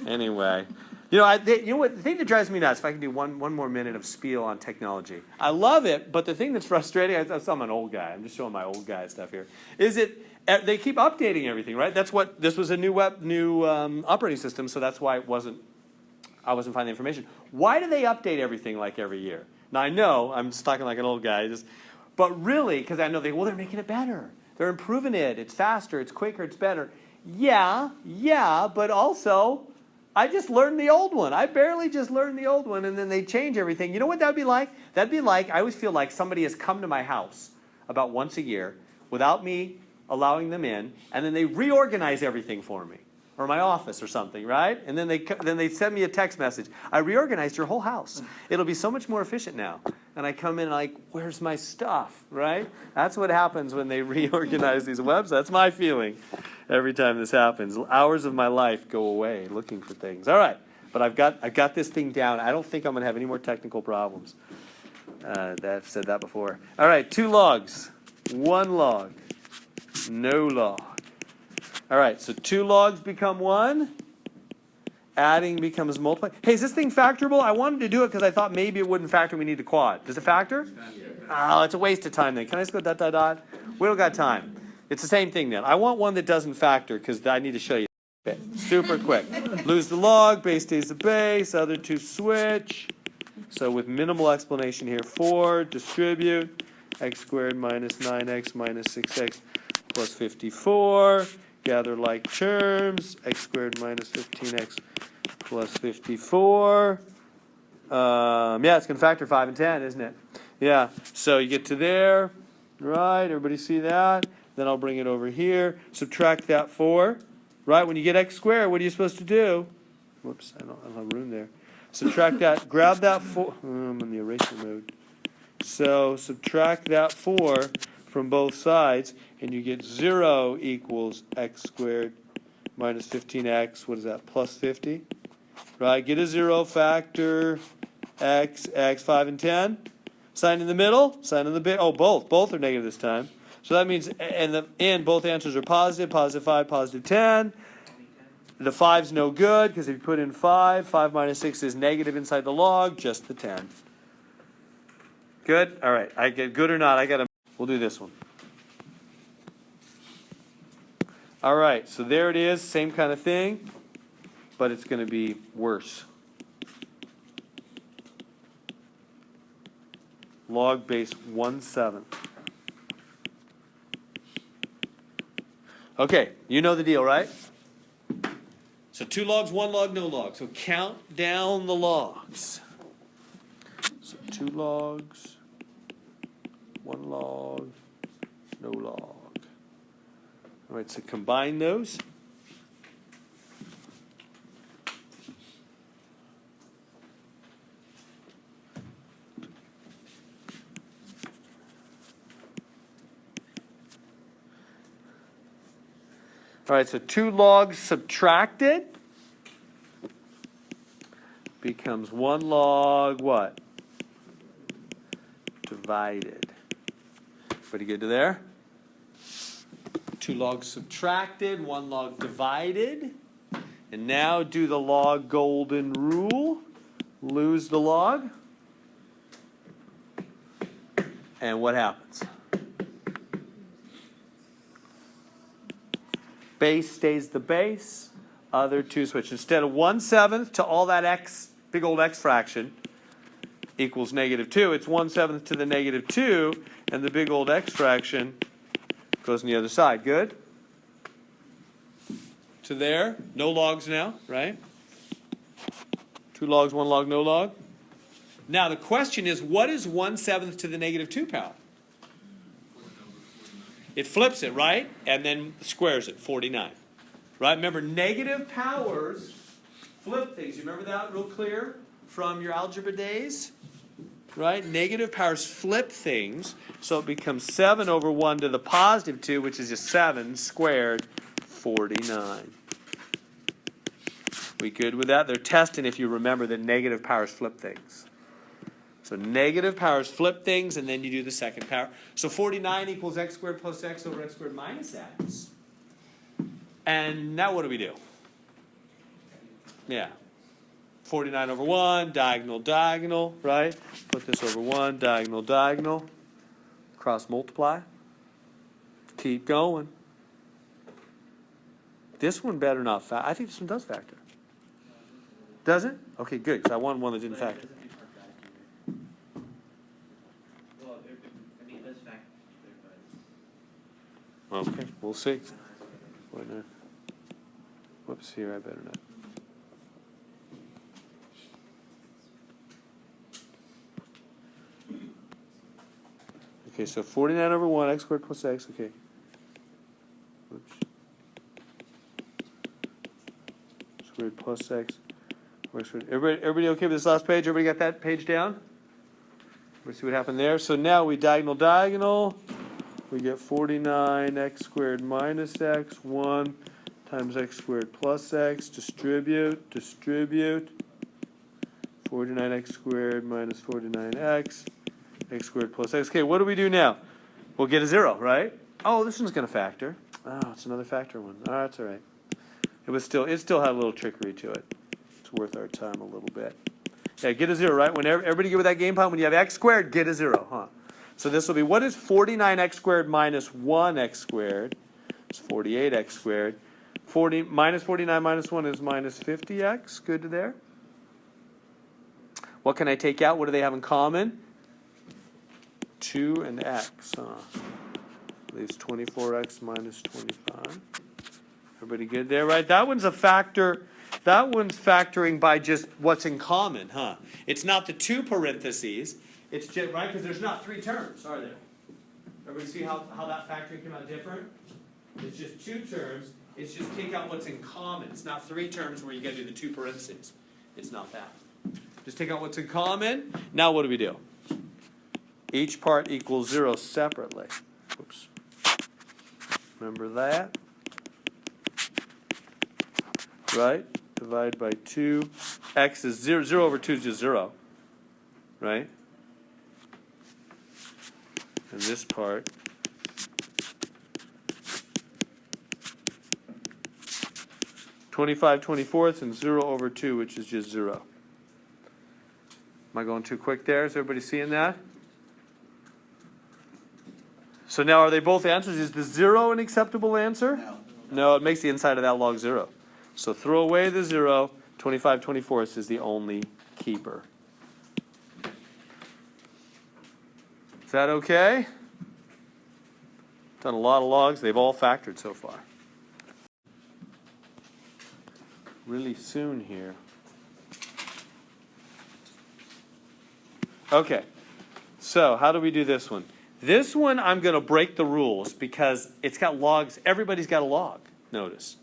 Anyway, You know, you know what? The thing that drives me nuts, if I can do one more minute of spiel on technology. I love it, but the thing that's frustrating, I'm an old guy. I'm just showing my old guy stuff here. Is they keep updating everything, right? This was a new operating system, so that's why I wasn't finding the information. Why do they update everything like every year? Now I know I'm just talking like an old guy, but really, because I know they're making it better. They're improving it. It's faster. It's quicker. It's better. Yeah, but also, I just learned the old one. I barely just learned the old one, and then they change everything. You know what that would be like? That'd be like, I always feel like somebody has come to my house about once a year without me allowing them in, and then they reorganize everything for me, or my office or something, right? And then they send me a text message. I reorganized your whole house. It'll be so much more efficient now. And I come in like, where's my stuff, right? That's what happens when they reorganize these websites. That's my feeling every time this happens. Hours of my life go away looking for things. All right, but I've got this thing down. I don't think I'm going to have any more technical problems. I've said that before. All right, 2 logs, 1 log, no log. All right, so 2 logs become 1. Adding becomes multiplying. Hey, is this thing factorable? I wanted to do it because I thought maybe it wouldn't factor. We need to quad. Does it factor? Oh, it's a waste of time then. Can I just go ... We don't got time. It's the same thing then. I want one that doesn't factor because I need to show you. Okay. Super quick. Lose the log, base stays the base, other 2 switch. So with minimal explanation here, 4, distribute, x squared minus 9x minus 6x plus 54. Gather like terms, x squared minus 15x plus 54. Yeah, it's going to factor 5 and 10, isn't it? Yeah, so you get to there, right? Everybody see that? Then I'll bring it over here. Subtract that 4, right? When you get x squared, what are you supposed to do? Whoops, I don't have room there. Subtract that, grab that 4. I'm in the eraser mode. So subtract that 4 from both sides, and you get 0 equals x squared minus 15x. What is that? Plus 50. Right? Get a 0 factor. X, 5, and 10. Sign in the middle. Sign in the big. Oh, both. Both are negative this time. So that means, and both answers are positive. Positive 5, positive 10. The 5's no good because if you put in 5 minus 6 is negative inside the log. Just the 10. Good. All right. I get good or not. We'll do this one. All right, so there it is, same kind of thing, but it's going to be worse. Log base 1/7. Okay, you know the deal, right? So 2 logs, 1 log, no log. So count down the logs. So 2 logs, 1 log, no log. All right, so combine those. All right, so 2 logs subtracted becomes 1 log what? Divided. Pretty good to there? 2 logs subtracted, 1 log divided. And now do the log golden rule. Lose the log. And what happens? Base stays the base. Other 2 switch. Instead of 1/7 to all that x, big old x fraction, equals -2. It's 1/7 to the -2, and the big old x fraction goes on the other side. Good? To there. No logs now, right? 2 logs, 1 log, no log. Now the question is, what is 1/7 to the -2 power? It flips it, right? And then squares it, 49. Right? Remember, negative powers flip things. You remember that real clear from your algebra days? Right? Negative powers flip things, so it becomes 7 over 1 to the +2, which is just 7 squared, 49. We good with that? They're testing if you remember that negative powers flip things. So negative powers flip things, and then you do the second power. So 49 equals x squared plus x over x squared minus x. And now what do we do? Yeah. 49 over 1, diagonal, diagonal, right? Put this over 1, diagonal, diagonal. Cross multiply. Keep going. This one better not factor. I think this one does factor. Does it? Okay, good, because I wanted one that didn't factor. Well, I mean, it does factor, but. Okay, we'll see. Wait, no. Whoops, here, I better not. Okay, so 49 over 1, x squared plus x, okay. Whoops. Squared plus x. Everybody okay with this last page? Everybody got that page down? Let's see what happened there. So now we diagonal, diagonal. We get 49x squared minus x, 1 times x squared plus x. Distribute, distribute. 49x squared minus 49x. X squared plus x. Okay, what do we do now? We'll get a 0, right? Oh, this one's going to factor. Oh, it's another factor one. Oh, that's all right. It still had a little trickery to it. It's worth our time a little bit. Yeah, get a 0, right? Whenever everybody get with that game plan, when you have x squared, get a 0, huh? So this will be, what is 49x squared minus 1x squared? It's 48x squared. Minus 49 minus 1 is minus 50x. Good to there. What can I take out? What do they have in common? 2 and x, huh? Leaves 24x minus 25. Everybody good there, right? That one's a factor. That one's factoring by just what's in common, huh? It's not the 2 parentheses. It's just, right? Because there's not 3 terms, are there? Everybody see how that factoring came out different? It's just 2 terms. It's just take out what's in common. It's not 3 terms where you got to do the 2 parentheses. It's not that. Just take out what's in common. Now what do we do? Each part equals 0 separately. Oops. Remember that? Right? Divide by 2. X is 0. 0 over 2 is just 0. Right? And this part. (25 24ths) and 0 over 2, which is just 0. Am I going too quick there? Is everybody seeing that? So now are they both answers? Is the 0 an acceptable answer? No. No, it makes the inside of that log 0. So throw away the 0. 25 24ths is the only keeper. Is that okay? Done a lot of logs. They've all factored so far. Really soon here. Okay. So how do we do this one? This one I'm going to break the rules because it's got logs. Everybody's got a log, notice.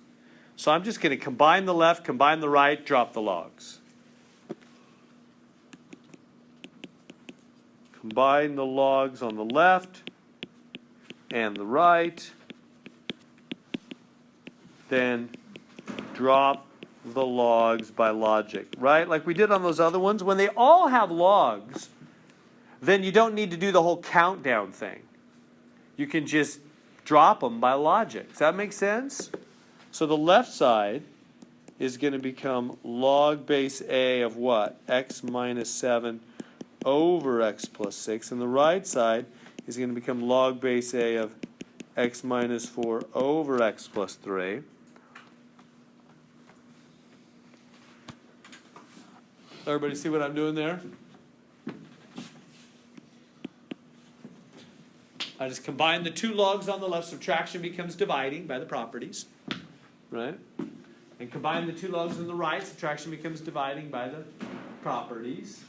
So I'm just going to combine the left, combine the right, drop the logs. Combine the logs on the left and the right. Then drop the logs by logic, right? Like we did on those other ones. When they all have logs, then you don't need to do the whole countdown thing. You can just drop them by logic. Does that make sense? So the left side is going to become log base A of what? X minus 7 over x plus 6. And the right side is going to become log base A of x minus 4 over x plus 3. Everybody see what I'm doing there? I just combine the 2 logs on the left. Subtraction becomes dividing by the properties. Right? And combine the 2 logs on the right. Subtraction becomes dividing by the properties.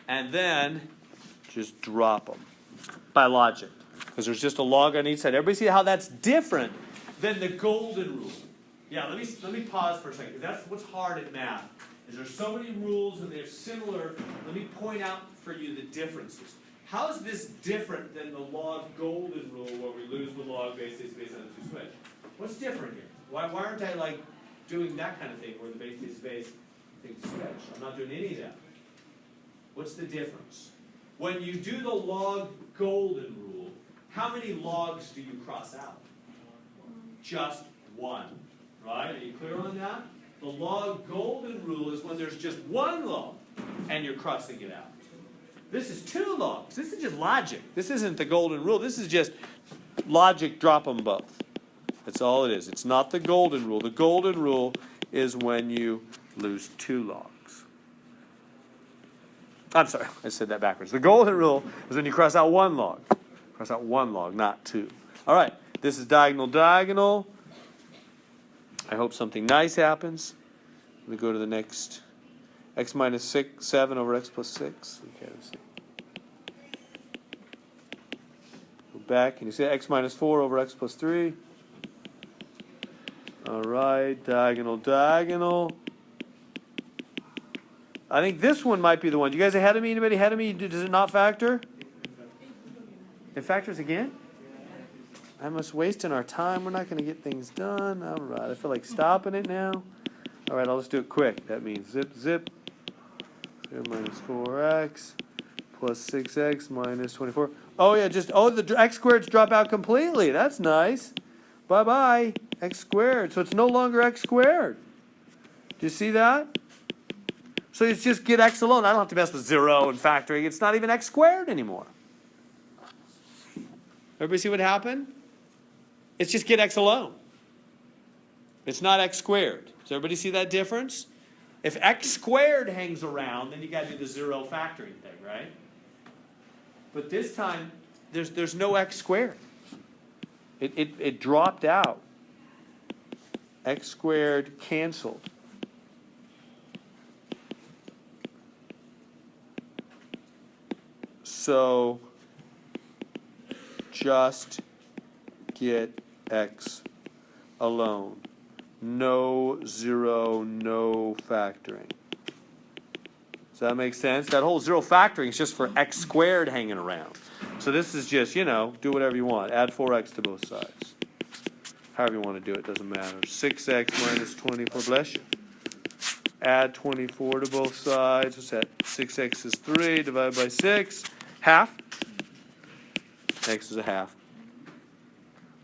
And then just drop them by logic. Because there's just a log on each side. Everybody see how that's different than the golden rule? Yeah, let me pause for a second. Because that's what's hard at math. Is there's so many rules and they're similar. Let me point out for you the differences. How is this different than the log golden rule where we lose the log base is based on the 2 switch? What's different here? Why aren't I like doing that kind of thing where the base is base thing switch? I'm not doing any of that. What's the difference? When you do the log golden rule, how many logs do you cross out? Just 1. Right? Are you clear on that? The log golden rule is when there's just one log and you're crossing it out. This is two logs. This is just logic. This isn't the golden rule. This is just logic, drop them both. That's all it is. It's not the golden rule. The golden rule is when you lose two logs. I'm sorry, I said that backwards. The golden rule is when you cross out one log. Cross out one log, not two. All right, this is diagonal, diagonal. I hope something nice happens. Let me go to the next. X minus 7 over x plus 6. Okay, let's see. Go back. Can you see x minus 4 over x plus 3? All right, diagonal, diagonal. I think this one might be the one. You guys ahead of me? Anybody ahead of me? Does it not factor? It factors again? I'm just wasting our time. We're not going to get things done. All right, I feel like stopping it now. All right, I'll just do it quick. That means zip, zip. 0 minus 4x plus 6x minus 24. Oh, yeah, the x squareds drop out completely. That's nice. Bye-bye, x squared. So it's no longer x squared. Do you see that? So it's just get x alone. I don't have to mess with 0 and factoring. It's not even x squared anymore. Everybody see what happened? It's just get x alone. It's not x squared. Does everybody see that difference? If x squared hangs around, then you got to do the 0 factoring thing, right? But this time, there's no x squared. It dropped out. X squared canceled. So just get x alone. No 0, no factoring. Does that make sense? That whole 0 factoring is just for x squared hanging around. So this is just, do whatever you want. Add 4x to both sides. However you want to do it, doesn't matter. 6x minus 24, bless you. Add 24 to both sides. What's that? 6x is 3 divided by 6. Half. X is a half.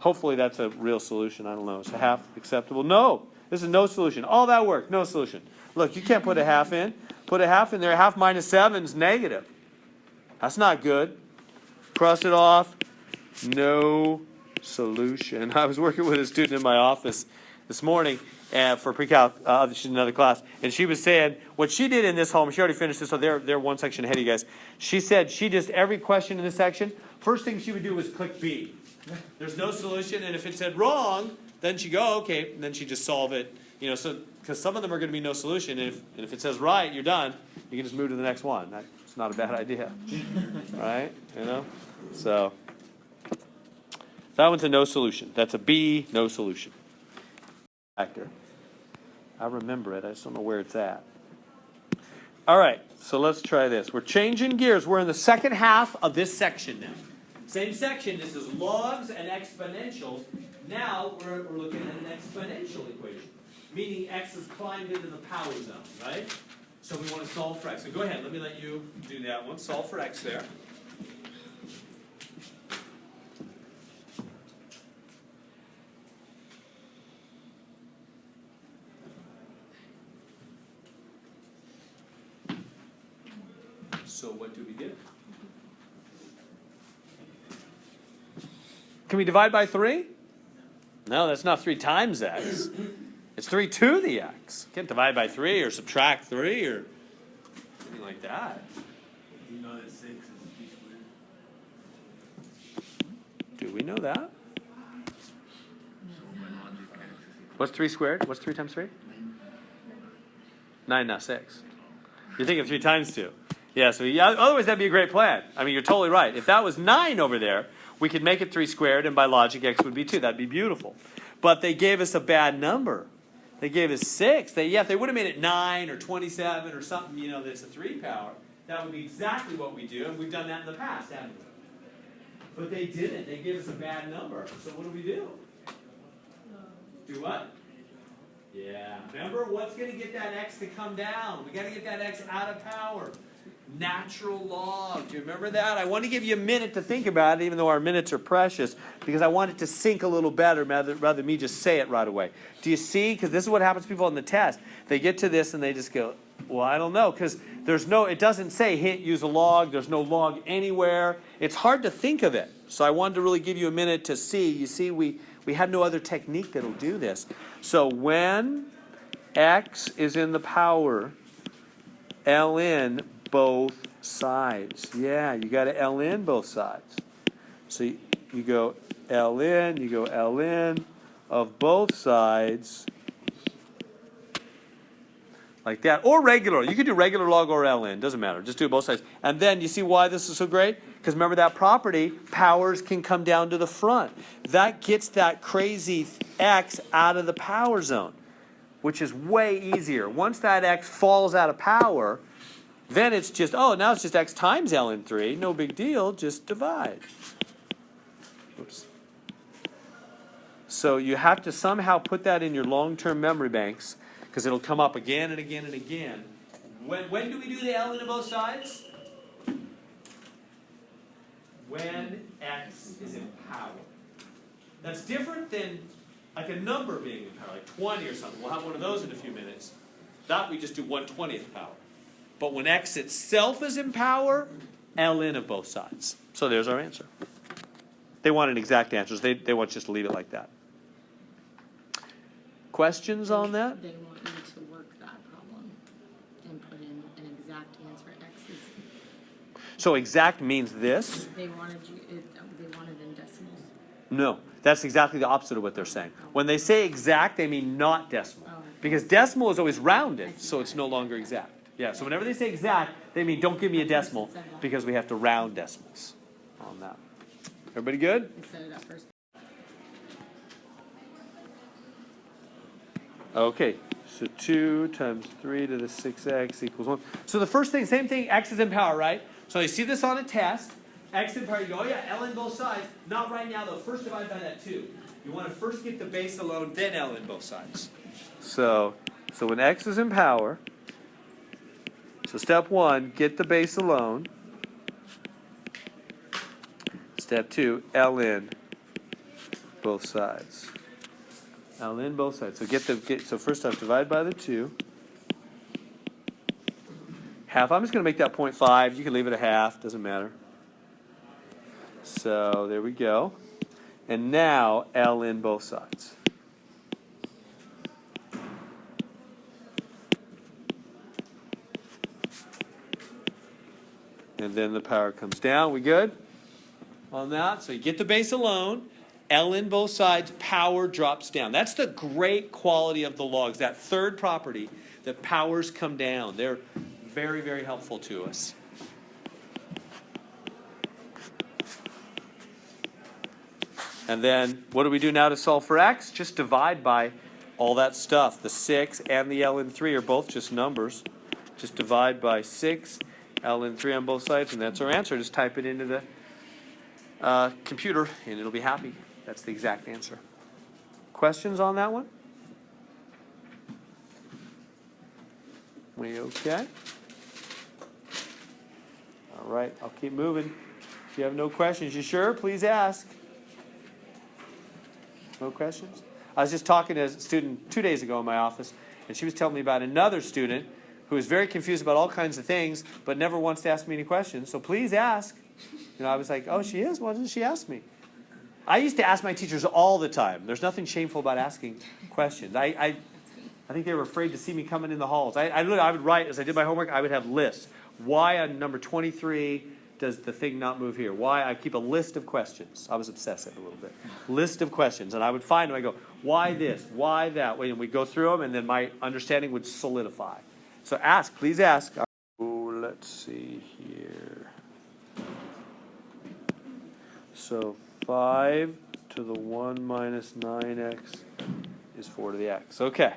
Hopefully that's a real solution. I don't know. Is a half acceptable? No. This is no solution. All that work, no solution. Look, you can't put a half in. Put a half in there. Half minus 7 is negative. That's not good. Cross it off. No solution. I was working with a student in my office this morning for pre-calc, she's in another class, and she was saying what she did in this home, she already finished this, so they're one section ahead of you guys. She said she just, every question in this section, first thing she would do was click B. There's no solution, and if it said wrong, then she go, okay, and then she just solve it. So because some of them are going to be no solution, and if it says right, you're done. You can just move to the next one. That's not a bad idea, right? So that one's a no solution. That's a B, no solution. Factor. I remember it. I just don't know where it's at. All right, so let's try this. We're changing gears. We're in the second half of this section now. Same section. This is logs and exponentials. Now we're looking at an exponential equation, meaning x has climbed into the power zone, right? So we want to solve for x. So go ahead. Let me let you do that one. Solve for x there. So what do we do? Can we divide by 3? No, that's not 3 times x. It's 3 to the x. You can't divide by 3 or subtract 3 or anything like that. You know that 6 is b squared? Do we know that? What's 3 squared? What's 3 times 3? 9, not 6. You're thinking 3 times 2. Yeah, so otherwise that'd be a great plan. I mean, you're totally right. If that was 9 over there, we could make it 3 squared, and by logic, x would be 2. That'd be beautiful. But they gave us a bad number. They gave us 6. If they would have made it 9 or 27 or something, that's a 3 power, that would be exactly what we do, and we've done that in the past, haven't we? But they didn't. They gave us a bad number. So what do? Do what? Yeah. Remember, what's going to get that x to come down? We got to get that x out of power. Natural log. Do you remember that? I want to give you a minute to think about it, even though our minutes are precious, because I want it to sink a little better rather than me just say it right away. Do you see? Because this is what happens to people on the test. They get to this and they just go, well, I don't know, because it doesn't say use a log. There's no log anywhere. It's hard to think of it. So I wanted to really give you a minute to see. You see, we had no other technique that'll do this. So when x is in the power, ln both sides. Yeah, you got to ln both sides. So you go ln of both sides. Like that. Or regular. You could do regular log or ln. Doesn't matter. Just do both sides. And then you see why this is so great? Because remember that property, powers can come down to the front. That gets that crazy x out of the power zone, which is way easier. Once that x falls out of power, then it's just, now it's just x times ln 3. No big deal. Just divide. Oops. So you have to somehow put that in your long-term memory banks, because it'll come up again and again and again. When do we do the ln of both sides? When x is in power. That's different than like a number being in power, like 20 or something. We'll have one of those in a few minutes. That we just do 1/20th power. But when x itself is in power, ln of both sides. So there's our answer. They want an exact answer. They want just to leave it like that. Questions on that? They want you to work that problem and put in an exact answer. X is, So exact means this? they wanted in decimals. No, that's exactly the opposite of what they're saying. When they say exact, they mean not decimal. Oh. Because decimal is always rounded, so it's no longer exact. Yeah, so whenever they say exact, they mean don't give me a decimal, because we have to round decimals on that. Everybody good? Instead of that first. Okay, so 2 times 3 to the 6x equals 1. So the first thing, same thing, x is in power, right? So you see this on a test, x in power, you go, ln both sides. Not right now, though. First divide by that 2. You want to first get the base alone, then ln both sides. So when x is in power, so step 1, get the base alone. Step 2, ln both sides. ln both sides. So so first off, divide by the 2. Half. I'm just going to make that 0.5. You can leave it a half. Doesn't matter. So there we go. And now ln both sides. And then the power comes down. We good on that? So you get the base alone. ln both sides, power drops down. That's the great quality of the logs, that third property, that powers come down. They're very, very helpful to us. And then what do we do now to solve for x? Just divide by all that stuff. The 6 and the ln 3 are both just numbers. Just divide by 6, ln 3 on both sides, and that's our answer. Just type it into the computer, and it'll be happy. That's the exact answer. Questions on that one? We okay? All right, I'll keep moving. If you have no questions, you sure? Please ask. No questions? I was just talking to a student 2 days ago in my office, and she was telling me about another student who is very confused about all kinds of things, but never wants to ask me any questions. So please ask. I was like, oh, she is? Why doesn't she ask me? I used to ask my teachers all the time. There's nothing shameful about asking questions. I think they were afraid to see me coming in the halls. I would write, as I did my homework, I would have lists. Why on number 23 does the thing not move here? Why? I keep a list of questions. I was obsessive a little bit. List of questions. And I would find them. I go, why this? Why that? And we'd go through them, and then my understanding would solidify. So ask. Please ask. Oh, let's see here. So 5 to the 1 minus 9x is 4 to the x. Okay.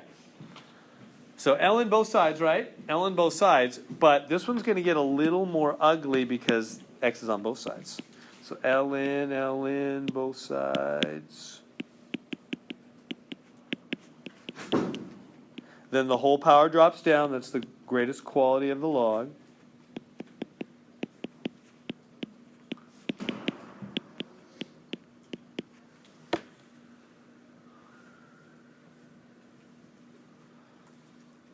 So ln both sides, right? ln both sides. But this one's going to get a little more ugly because x is on both sides. So ln both sides. Then the whole power drops down. That's the greatest quality of the log.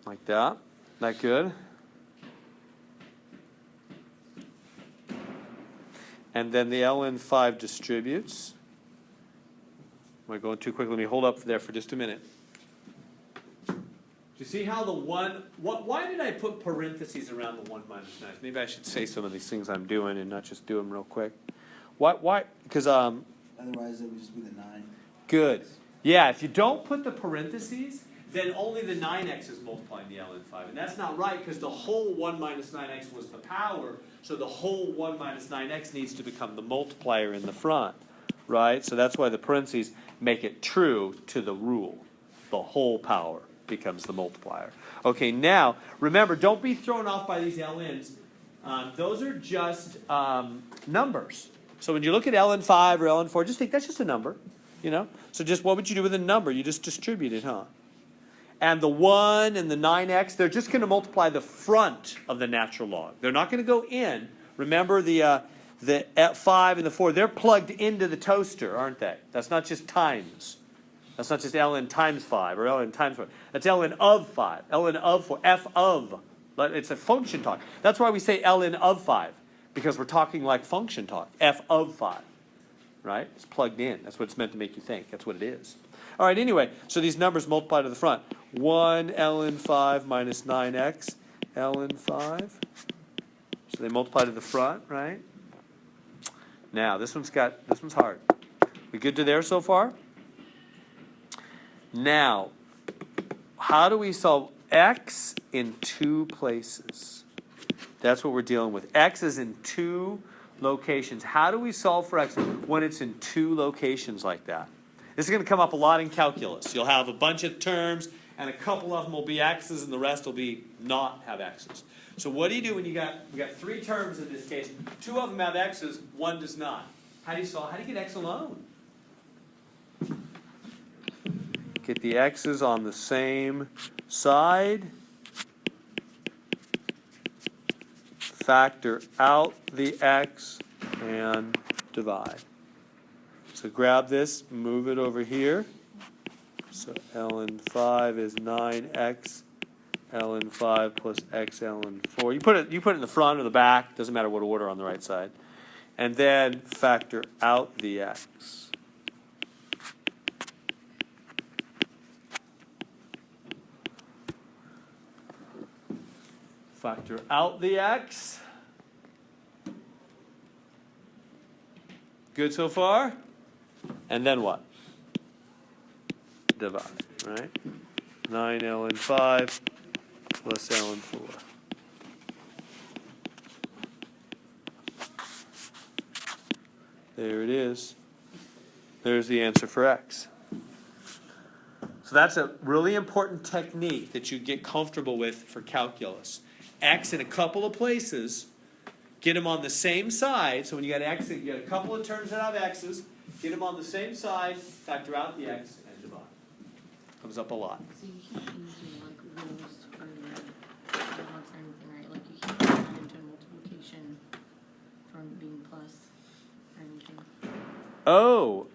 Like that. That good? And then the ln5 distributes. Am I going too quick? Let me hold up there for just a minute. Do you see how the one, why did I put parentheses around the 1 minus 9? Maybe I should say some of these things I'm doing and not just do them real quick. Why? Because, Otherwise, it would just be the 9. good. Yeah, if you don't put the parentheses, then only the 9x is multiplying the ln5. And that's not right, because the whole 1 minus 9x was the power, so the whole 1 minus 9x needs to become the multiplier in the front, right? So that's why the parentheses make it true to the rule. The whole power becomes the multiplier. Okay, now, remember, don't be thrown off by these ln's. Those are just numbers. So when you look at ln5 or ln4, just think that's just a number, you know? So just what would you do with a number? You just distribute it, huh? And the 1 and the 9x, they're just going to multiply the front of the natural log. They're not going to go in. Remember the 5 and the 4, they're plugged into the toaster, aren't they? That's not just times. That's not just ln times 5 or ln times 4. That's ln of 5, ln of 4, f of. It's a function talk. That's why we say ln of 5, because we're talking like function talk. F of 5, right? It's plugged in. That's what it's meant to make you think. That's what it is. All right, anyway, so these numbers multiply to the front. 1 ln 5 minus 9x ln 5. So they multiply to the front, right? Now, this one's hard. We good to there so far? Now, how do we solve x in 2 places? That's what we're dealing with. X is in 2 locations. How do we solve for x when it's in 2 locations like that? This is going to come up a lot in calculus. You'll have a bunch of terms, and a couple of them will be x's, and the rest will be not have x's. So what do you do when we got 3 terms in this case? 2 of them have x's, 1 does not. How do you solve? How do you get x alone? Get the x's on the same side. Factor out the x and divide. So grab this, move it over here. So ln 5 is 9x ln 5 plus x ln 4. You put it in the front or the back, doesn't matter what order on the right side. And then factor out the x. Factor out the x. Good so far? And then what? Divide, right? 9 ln 5 plus ln 4. There it is. There's the answer for x. So that's a really important technique that you get comfortable with for calculus. X in a couple of places, get them on the same side. So when you got x, you got a couple of terms that have x's, get them on the same side, factor out the x, and divide. Comes up a lot. So you can't use your like rules for balance or anything, right? Like you can't turn that into a multiplication from being plus or anything. Oh,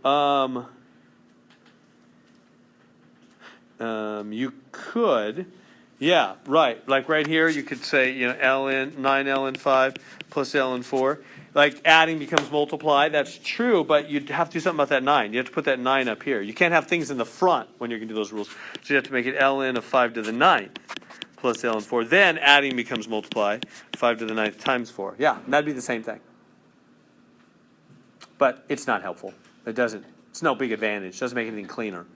you could, yeah, right. Like right here, you could say, you know, 9 ln 5 plus ln 4. Like adding becomes multiply. That's true, but you'd have to do something about that 9. You have to put that 9 up here. You can't have things in the front when you're going to do those rules. So you have to make it ln of 5 to the 9th plus ln 4. Then adding becomes multiply. 5 to the 9th times 4. Yeah, that'd be the same thing. But it's not helpful. It doesn't. It's no big advantage. It doesn't make anything cleaner.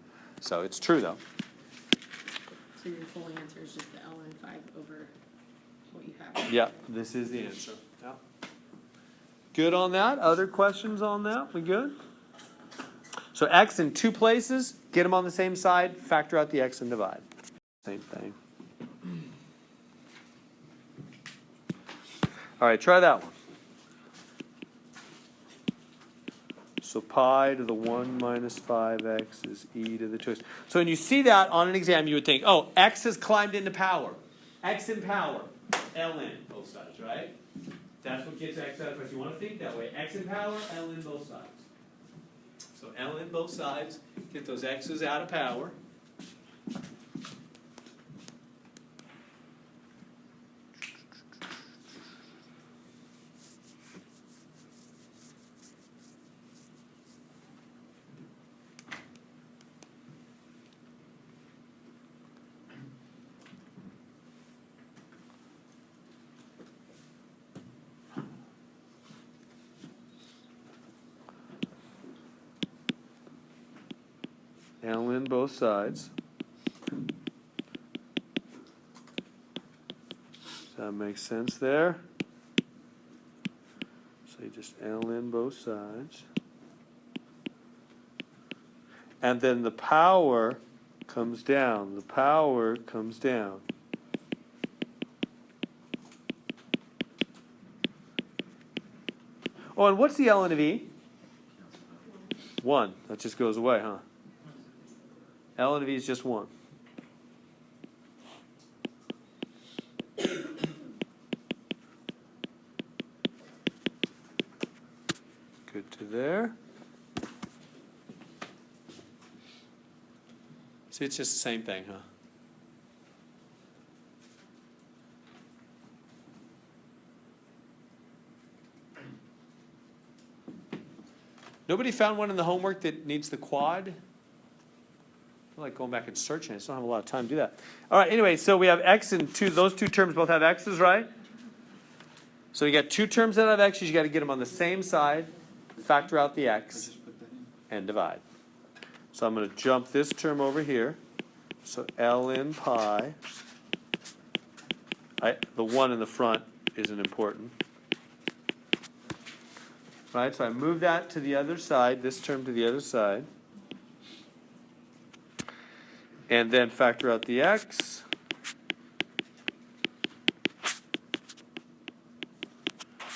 So it's true though. So your full answer is just the ln 5 over what you have. Yeah, this is the answer. Yeah. Good on that? Other questions on that? We good? So x in 2 places, get them on the same side, factor out the x and divide. Same thing. All right, try that one. So pi to the 1 minus 5x is e to the 2x. So when you see that on an exam, you would think, oh, x has climbed into power. X in power, ln both sides, right? That's what gets x out of it. You want to think that way. X in power, ln both sides. So ln both sides, get those x's out of power. Ln both sides. Does that make sense there? So you just ln both sides. And then the power comes down. The power comes down. Oh, and what's the ln of e? 1. That just goes away, huh? ln of e is just 1. Good to there. See, it's just the same thing, huh? Nobody found one in the homework that needs the quad? I feel like going back and searching. I just don't have a lot of time to do that. All right, anyway, so we have x and 2. Those two terms both have x's, right? So you got two terms that have x's. You got to get them on the same side, factor out the x, and divide. So I'm going to jump this term over here. So ln pi. The 1 in the front isn't important. Right, so I move that to the other side, this term to the other side. And then factor out the x.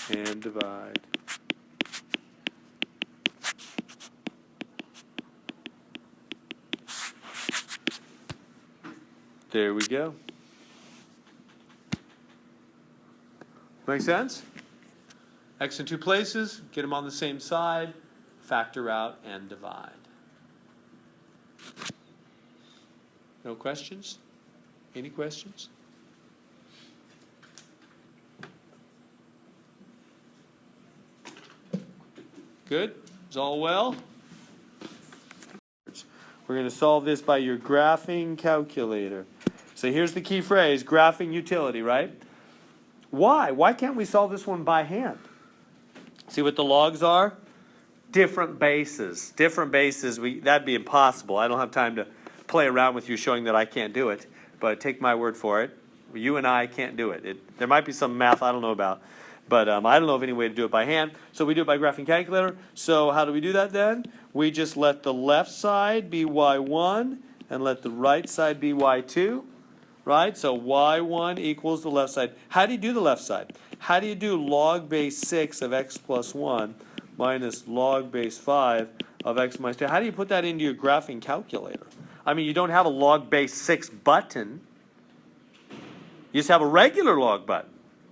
And divide. There we go. Make sense? X in two places, get them on the same side, factor out and divide. No questions? Any questions? Good? Is all well? We're going to solve this by your graphing calculator. So here's the key phrase, graphing utility, right? Why? Why can't we solve this one by hand? See what the logs are? Different bases. Different bases, that'd be impossible. I don't have time to play around with you showing that I can't do it, but take my word for it. You and I can't do it. There might be some math I don't know about, but I don't know of any way to do it by hand. So we do it by graphing calculator. So how do we do that then? We just let the left side be y1 and let the right side be y2, right? So y1 equals the left side. How do you do the left side? How do you do log base 6 of x plus 1 minus log base 5 of x minus 2? How do you put that into your graphing calculator? I mean, you don't have a log base 6 button. You just have a regular log button.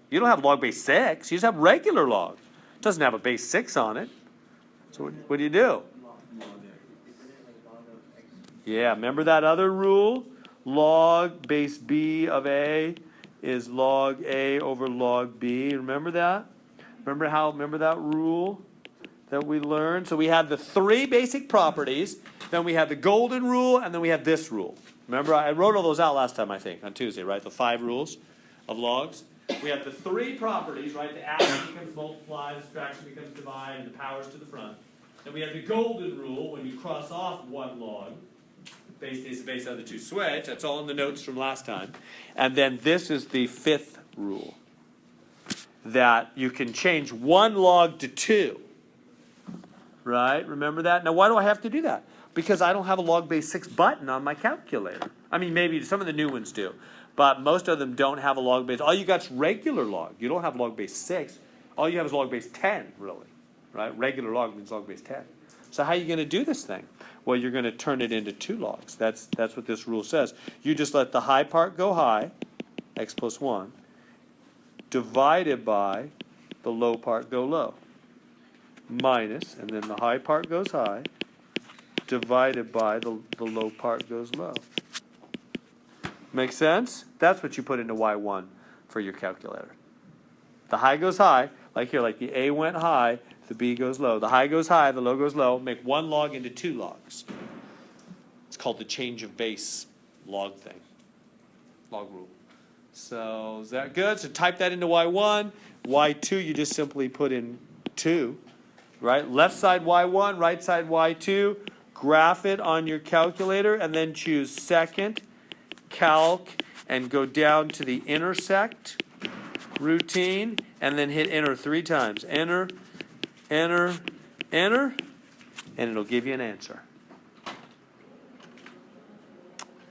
You don't have log base 6. You just have regular log. It doesn't have a base 6 on it. So what do you do? Yeah, remember that other rule? Log base b of a is log a over log b. Remember that? Remember that rule that we learned? So we have the three basic properties, then we have the golden rule, and then we have this rule. Remember, I wrote all those out last time, I think, on Tuesday, right? The 5 rules of logs. We have the three properties, right? The addition becomes multiply, the subtraction becomes divide, and the powers to the front. Then we have the golden rule, when you cross off one log, base is the base of the two switch. That's all in the notes from last time. And then this is the 5th rule, that you can change one log to 2. Right? Remember that? Now, why do I have to do that? Because I don't have a log base 6 button on my calculator. I mean, maybe some of the new ones do, but most of them don't have a log base. All you got is regular log. You don't have log base 6. All you have is log base 10, really. Right? Regular log means log base 10. So how are you going to do this thing? Well, you're going to turn it into 2 logs. That's what this rule says. You just let the high part go high, x plus 1, divided by the low part go low, minus, and then the high part goes high, divided by the low part goes low. Make sense? That's what you put into Y1 for your calculator. The high goes high, like here, like the A went high, the B goes low. The high goes high, the low goes low. Make 1 log into 2 logs. It's called the change of base log thing, log rule. So is that good? So type that into Y1. Y2, you just simply put in 2, right? Left side Y1, right side Y2. Graph it on your calculator and then choose second, calc, and go down to the intersect routine and then hit enter 3 times. Enter, enter, enter, and it'll give you an answer.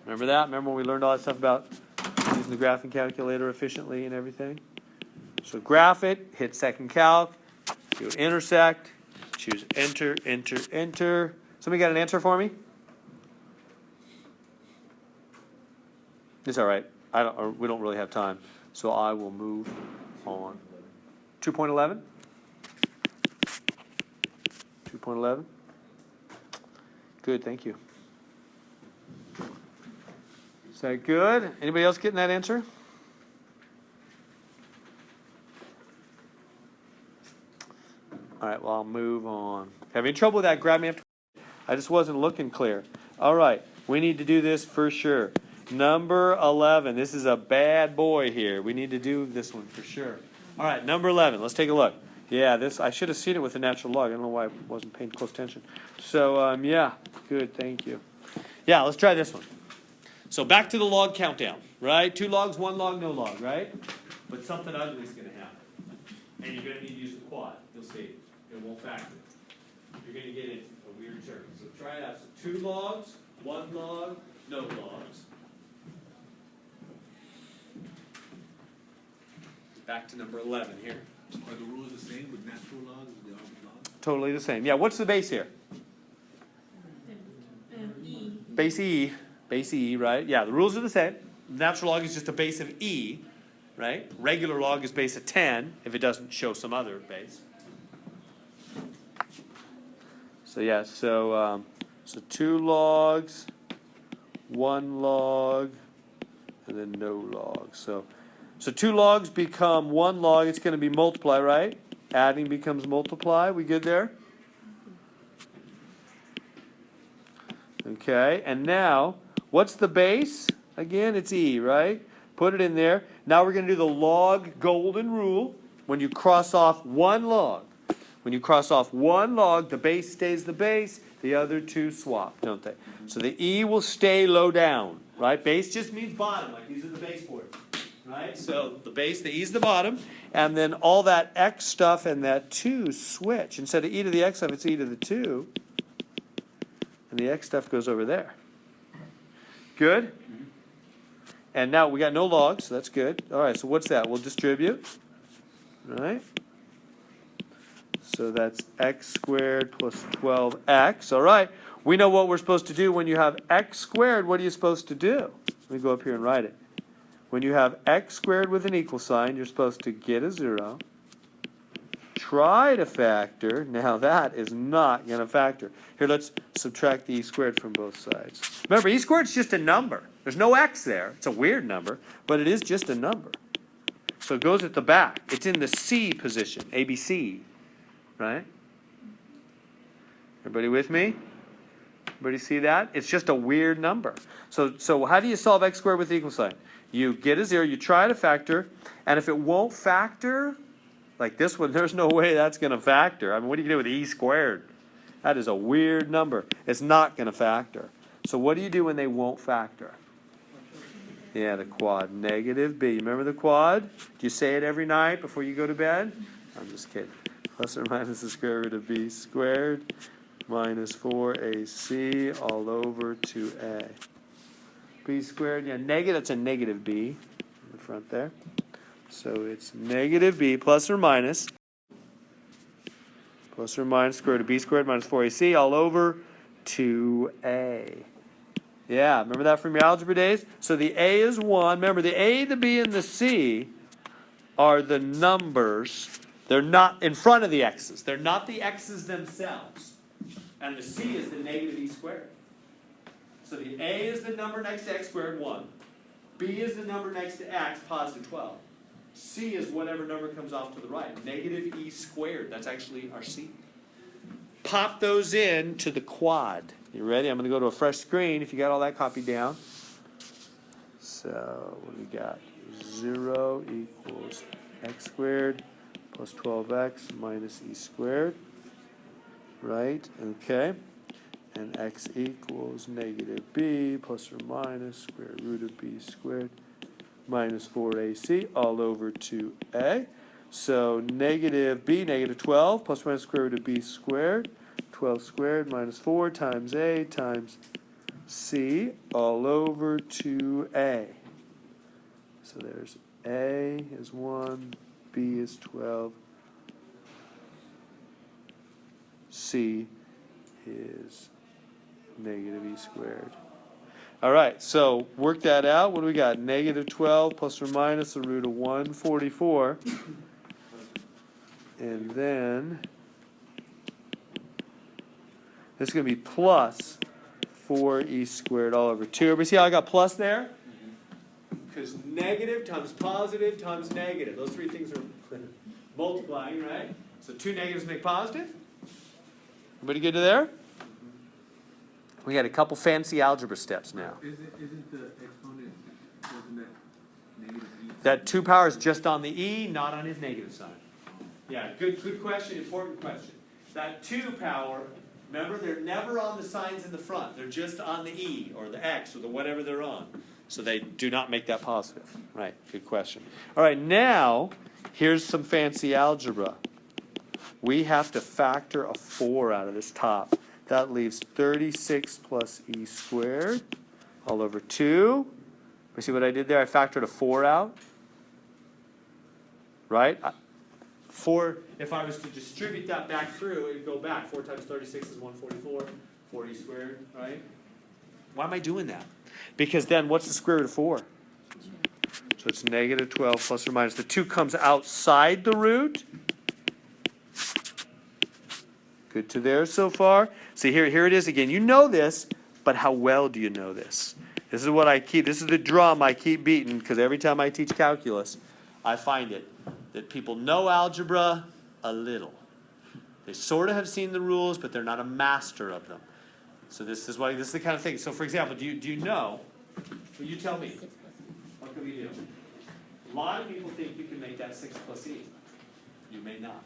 Remember that? Remember when we learned all that stuff about using the graphing calculator efficiently and everything? So graph it, hit second calc, do intersect, choose enter, enter, enter. Somebody got an answer for me? It's all right. We don't really have time, so I will move on. 2.11? 2.11? Good, thank you. Is that good? Anybody else getting that answer? All right, well, I'll move on. Having trouble with that? Grab me after. I just wasn't looking clear. All right, we need to do this for sure. Number 11. This is a bad boy here. We need to do this one for sure. All right, number 11. Let's take a look. Yeah, this I should have seen it with the natural log. I don't know why I wasn't paying close attention. So, yeah, good, thank you. Yeah, let's try this one. So back to the log countdown, right? 2 logs, 1 log, no log, right? But something ugly is going to happen. And you're going to need to use the quad. You'll see. It won't factor. You're going to get it a weird term. So try it out. So 2 logs, 1 log, no logs. Back to number 11 here. Are the rules the same with natural logs as they are with logs? Totally the same. Yeah, what's the base here? E. Base E. Base E, right? Yeah, the rules are the same. Natural log is just a base of E, right? Regular log is base of 10 if it doesn't show some other base. So yeah, so 2 logs, 1 log, and then no log. So 2 logs become 1 log. It's going to be multiply, right? Adding becomes multiply. We good there? Okay, and now, what's the base? Again, it's E, right? Put it in there. Now we're going to do the log golden rule. When you cross off 1 log, when you cross off 1 log, the base stays the base. The other 2 swap, don't they? So the E will stay low down, right? Base just means bottom, like these are the baseboards, right? So the base, the E's the bottom, and then all that X stuff and that 2 switch. Instead of E to the X stuff, it's E to the 2. And the X stuff goes over there. Good? And now we got no logs, so that's good. All right, so what's that? We'll distribute. All right? So that's x squared plus 12x. All right, we know what we're supposed to do when you have x squared. What are you supposed to do? Let me go up here and write it. When you have x squared with an equal sign, you're supposed to get a 0. Try to factor. Now that is not going to factor. Here, let's subtract the e squared from both sides. Remember, e squared is just a number. There's no x there. It's a weird number, but it is just a number. So it goes at the back. It's in the C position, ABC, right? Everybody with me? Everybody see that? It's just a weird number. So how do you solve x squared with the equal sign? You get a 0, you try to factor, and if it won't factor, like this one, there's no way that's going to factor. I mean, what do you do with e squared? That is a weird number. It's not going to factor. So what do you do when they won't factor? Yeah, the quad. Negative b. Remember the quad? Do you say it every night before you go to bed? I'm just kidding. Plus or minus the square root of b squared minus 4ac all over 2a. B squared, yeah, negative, that's a negative b in the front there. So it's negative b plus or minus plus or minus square root of b squared minus 4ac all over 2a. Yeah, remember that from your algebra days? So the a is 1. Remember, the a, the b, and the c are the numbers. They're not in front of the x's. They're not the x's themselves. And the c is the negative e squared. So the a is the number next to x squared, 1. B is the number next to x, positive 12. C is whatever number comes off to the right, negative e squared. That's actually our c. Pop those in to the quad. You ready? I'm going to go to a fresh screen if you got all that copied down. So what do we got? 0 equals x squared plus 12x minus e squared. Right? Okay. And x equals negative b plus or minus square root of b squared minus 4ac all over 2a. So negative b, negative 12 plus or minus square root of b squared, 12 squared minus 4 times a times c all over 2a. So there's a is 1, b is 12, c is negative e squared. All right, so work that out. What do we got? Negative 12 plus or minus the root of 144. And then this is going to be plus 4e squared all over 2. Everybody see how I got plus there? Because negative times positive times negative. Those three things are multiplying, right? So two negatives make positive. Everybody good to there? We got a couple fancy algebra steps now. Isn't the exponent, wasn't that negative e? That 2 power is just on the e, not on his negative sign. Yeah, good question, important question. That 2 power, remember, they're never on the signs in the front. They're just on the e, or the x, or the whatever they're on. So they do not make that positive. Right, good question. All right, now, here's some fancy algebra. We have to factor a 4 out of this top. That leaves 36 plus e squared all over 2. You see what I did there? I factored a 4 out. Right? 4, if I was to distribute that back through, it would go back. 4 times 36 is 144. 4e squared, right? Why am I doing that? Because then what's the square root of 4? So it's negative 12 plus or minus. The 2 comes outside the root. Good to there so far. See, here it is again. You know this, but how well do you know this? This is what I keep, this is the drum I keep beating, because every time I teach calculus, I find it that people know algebra a little. They sort of have seen the rules, but they're not a master of them. So this is the kind of thing. So for example, do you know? Well, you tell me. What can we do? A lot of people think you can make that 6 plus e. You may not.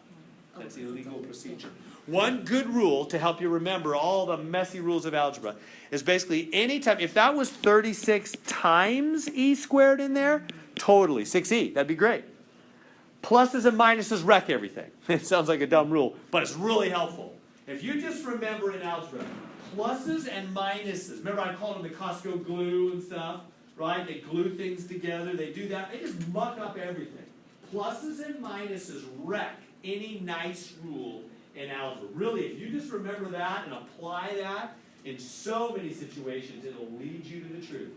That's illegal procedure. One good rule to help you remember all the messy rules of algebra is basically anytime, if that was 36 times e squared in there, totally, 6e, that'd be great. Pluses and minuses wreck everything. It sounds like a dumb rule, but it's really helpful. If you just remember in algebra, pluses and minuses, remember I called them the Costco glue and stuff, right? They glue things together, they do that, they just muck up everything. Pluses and minuses wreck any nice rule in algebra. Really, if you just remember that and apply that in so many situations, it'll lead you to the truth.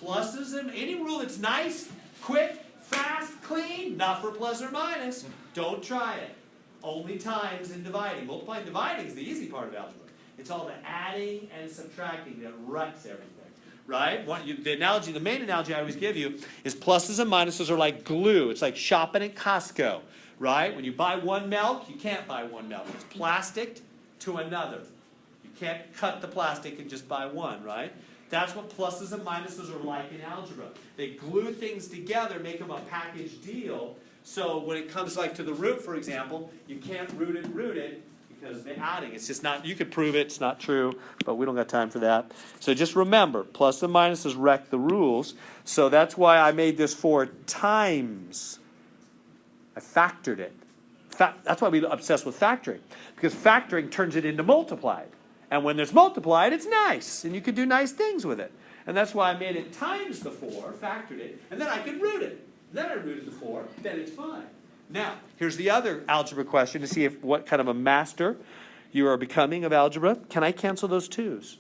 Pluses and any rule that's nice, quick, fast, clean, not for plus or minus. Don't try it. Only times and dividing. Multiplying and dividing is the easy part of algebra. It's all the adding and subtracting that wrecks everything. Right? The main analogy I always give you is pluses and minuses are like glue. It's like shopping at Costco. Right? When you buy one milk, you can't buy one milk. It's plastic to another. You can't cut the plastic and just buy one, right? That's what pluses and minuses are like in algebra. They glue things together, make them a package deal. So when it comes like to the root, for example, you can't root it because they're adding. It's just not, you could prove it, it's not true, but we don't got time for that. So just remember, plus and minuses wreck the rules. So that's why I made this 4 times. I factored it. That's why we're obsessed with factoring. Because factoring turns it into multiplied. And when there's multiplied, it's nice. And you can do nice things with it. And that's why I made it times the 4, factored it, and then I could root it. Then I rooted the 4, then it's fine. Now, here's the other algebra question to see if what kind of a master you are becoming of algebra. Can I cancel those 2's?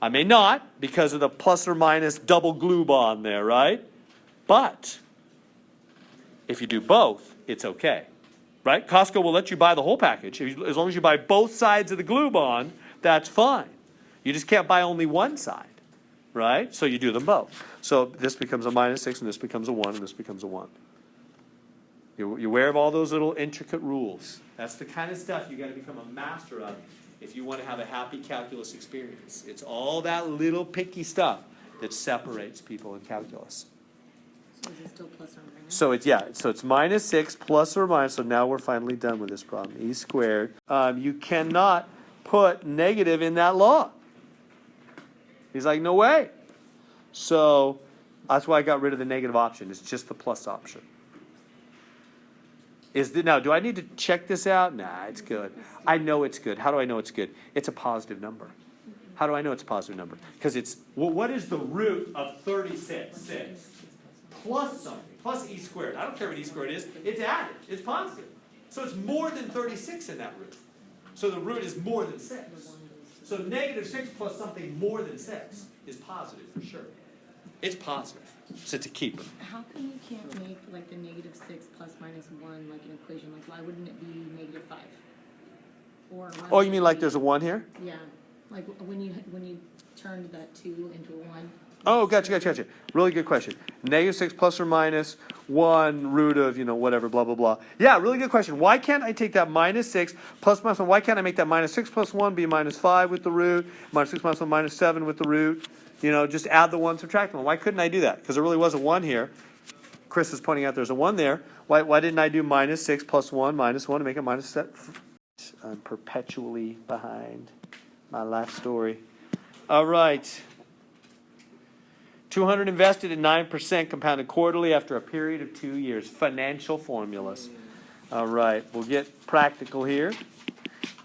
I may not because of the plus or minus double glue bond there, right? But if you do both, it's okay, right? Costco will let you buy the whole package. As long as you buy both sides of the glue bond, that's fine. You just can't buy only one side, right? So you do them both. So this becomes a -6, and this becomes a 1, and this becomes a 1. You're aware of all those little intricate rules. That's the kind of stuff you got to become a master of if you want to have a happy calculus experience. It's all that little picky stuff that separates people in calculus. So is it still plus or minus? So it's -6 plus or minus. So now we're finally done with this problem. E squared. You cannot put negative in that log. He's like, no way. So that's why I got rid of the negative option. It's just the plus option. Now, do I need to check this out? Nah, it's good. I know it's good. How do I know it's good? It's a positive number. How do I know it's a positive number? Because it's, well, what is the root of 36? 6. Plus something. Plus e squared. I don't care what e squared is. It's added. It's positive. So it's more than 36 in that root. So the root is more than 6. So -6 plus something more than 6 is positive for sure. It's positive. So it's a keeper. How come you can't make like the -6 plus -1 like an equation? Like why wouldn't it be -5? Or why Oh, would you it mean like be- there's a 1 here? Yeah, like when you turned that 2 into a 1. Oh, gotcha. Really good question. -6 plus or minus 1 root of, whatever, blah, blah, blah. Yeah, really good question. Why can't I take that -6 plus -1? Why can't I make that -6 plus 1 be -5 with the root? -6 plus 1 -7 with the root? Just add the 1, subtract the 1. Why couldn't I do that? Because there really was a 1 here. Chris is pointing out there's a 1 there. Why didn't I do -6 plus 1 minus 1 to make it -7? I'm perpetually behind my life story. All right. 200 invested at 9% compounded quarterly after a period of 2 years. Financial formulas. All right, we'll get practical here.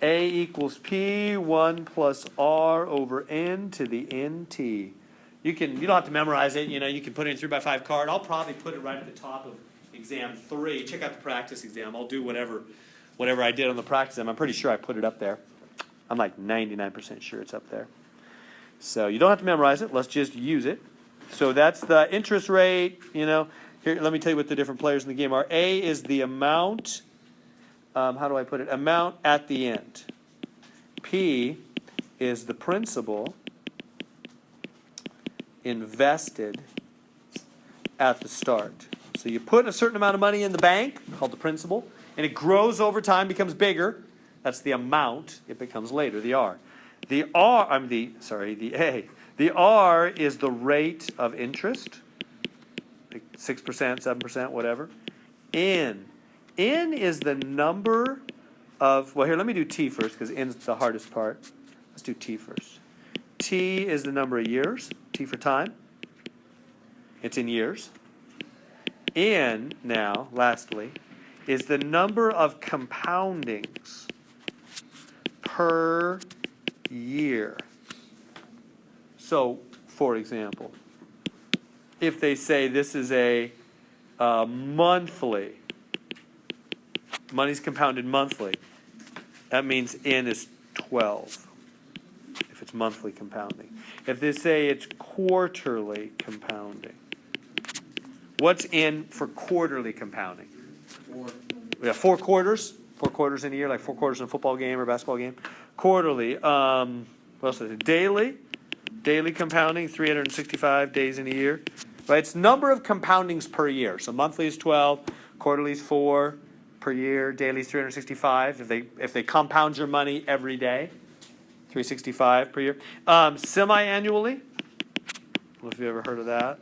A equals P, 1 plus R over N to the NT. You don't have to memorize it, you can put it in 3x5 card. I'll probably put it right at the top of exam 3. Check out the practice exam. I'll do whatever I did on the practice exam. I'm pretty sure I put it up there. I'm like 99% sure it's up there. So you don't have to memorize it. Let's just use it. So that's the interest rate, Here, let me tell you what the different players in the game are. A is the amount, how do I put it? Amount at the end. P is the principal invested at the start. So you put a certain amount of money in the bank, called the principal, and it grows over time, becomes bigger. That's the amount. It becomes later, the R. The A. The R is the rate of interest, like 6%, 7%, whatever. N is the number of, well, here, let me do T first, because N's the hardest part. Let's do T first. T is the number of years, T for time. It's in years. N, now, lastly, is the number of compoundings per year. So, for example, if they say this is a monthly, money's compounded monthly, that means N is 12, if it's monthly compounding. If they say it's quarterly compounding, what's N for quarterly compounding? 4. We have 4 quarters. 4 quarters in a year, like 4 quarters in a football game or basketball game. Quarterly. What else is it? Daily compounding, 365 days in a year. Right? It's number of compoundings per year. So monthly is 12, quarterly is 4 per year, daily is 365. If they compound your money every day, 365 per year. Semi-annually. I don't know if you've ever heard of that.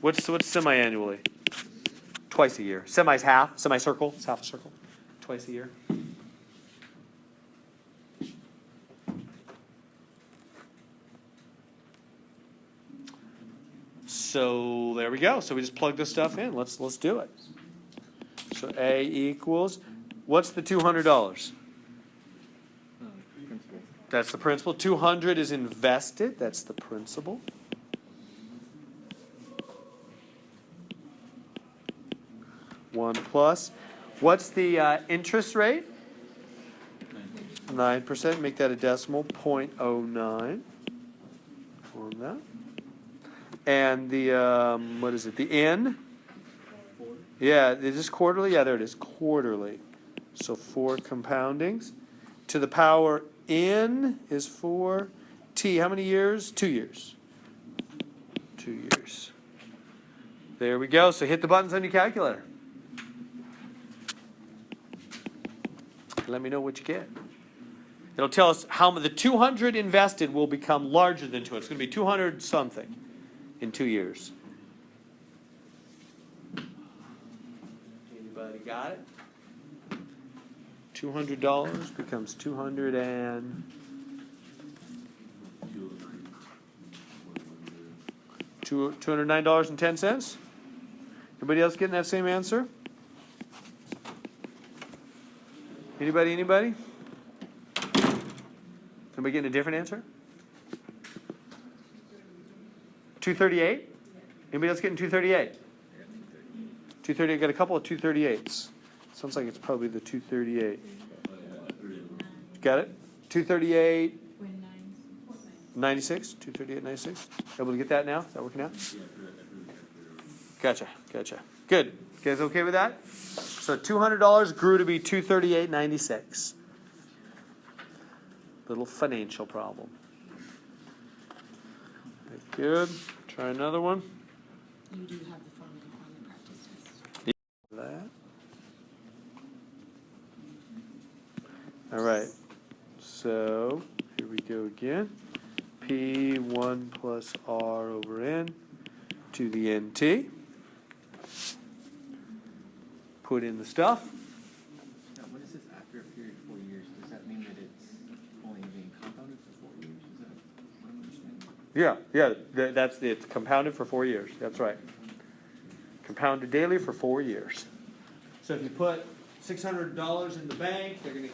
What's semi-annually? Twice a year. Semi's half. Semicircle. It's half a circle. Twice a year. So there we go. So we just plug this stuff in. Let's do it. So A equals, what's the $200? That's the principal. 200 is invested. That's the principal. 1 plus. What's the interest rate? 9%. Make that a decimal, 0.09 on that. And the, what is it, the n? Yeah, is this quarterly? Yeah, there it is, quarterly. So 4 compoundings. To the power n is 4. T, how many years? 2 years. 2 years. There we go. So hit the buttons on your calculator. Let me know what you get. It'll tell us how the 200 invested will become larger than 200. It's going to be 200 something in 2 years. Anybody got it? $200 becomes 200 and $209.10. Anybody else getting that same answer? Anybody? Anybody getting a different answer? 238? Anybody else getting 238? 238, got a couple of 238s. Sounds like it's probably the 238. Got it? 238, 96? 238, 96? Able to get that now? Is that working out? Gotcha. Good. You guys okay with that? So $200 grew to be $238.96. Little financial problem. Good. Try another one. You do have the formula on the practice test. That. All right. So here we go again. P1 plus R over N to the NT. Put in the stuff. Now, what is this after a period of 4 years? Does that mean that it's only being compounded for 4 years? Is that what I'm understanding? Yeah, that's it. It's compounded for 4 years. That's right. Compounded daily for 4 years. So if you put $600 in the bank, they're going to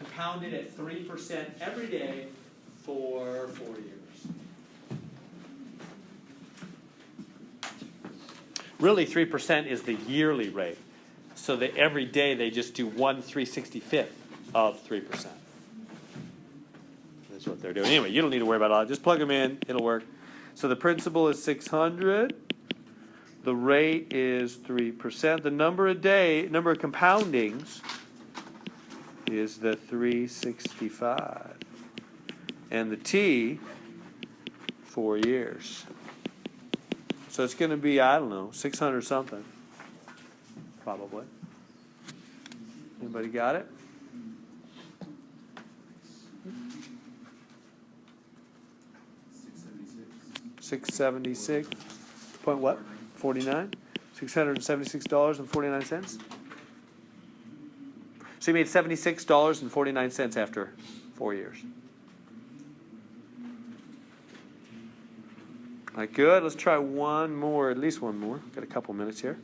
compound it at 3% every day for 4 years. Really, 3% is the yearly rate. So that every day they just do 1/365th of 3%. That's what they're doing. Anyway, you don't need to worry about all that. Just plug them in. It'll work. So the principal is 600. The rate is 3%. The number of compoundings is the 365. And the T, 4 years. So it's going to be, I don't know, 600 something. Probably. Anybody got it? $676. Point what? 49? $676.49. So you made $76.49 after 4 years. All right, good. Let's try one more, at least one more. Got a couple minutes here.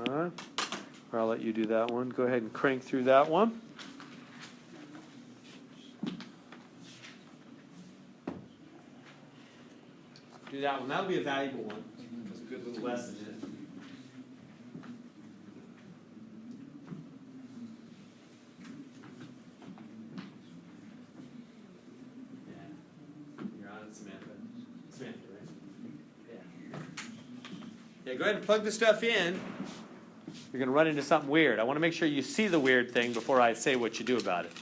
Okay. Or I'll let you do that one. Go ahead and crank through that one. Do that one. That'll be a valuable one. That's a good little lesson in it. You're on it, Samantha. Samantha, right? Yeah, go ahead and plug the stuff in. You're going to run into something weird. I want to make sure you see the weird thing before I say what you do about it.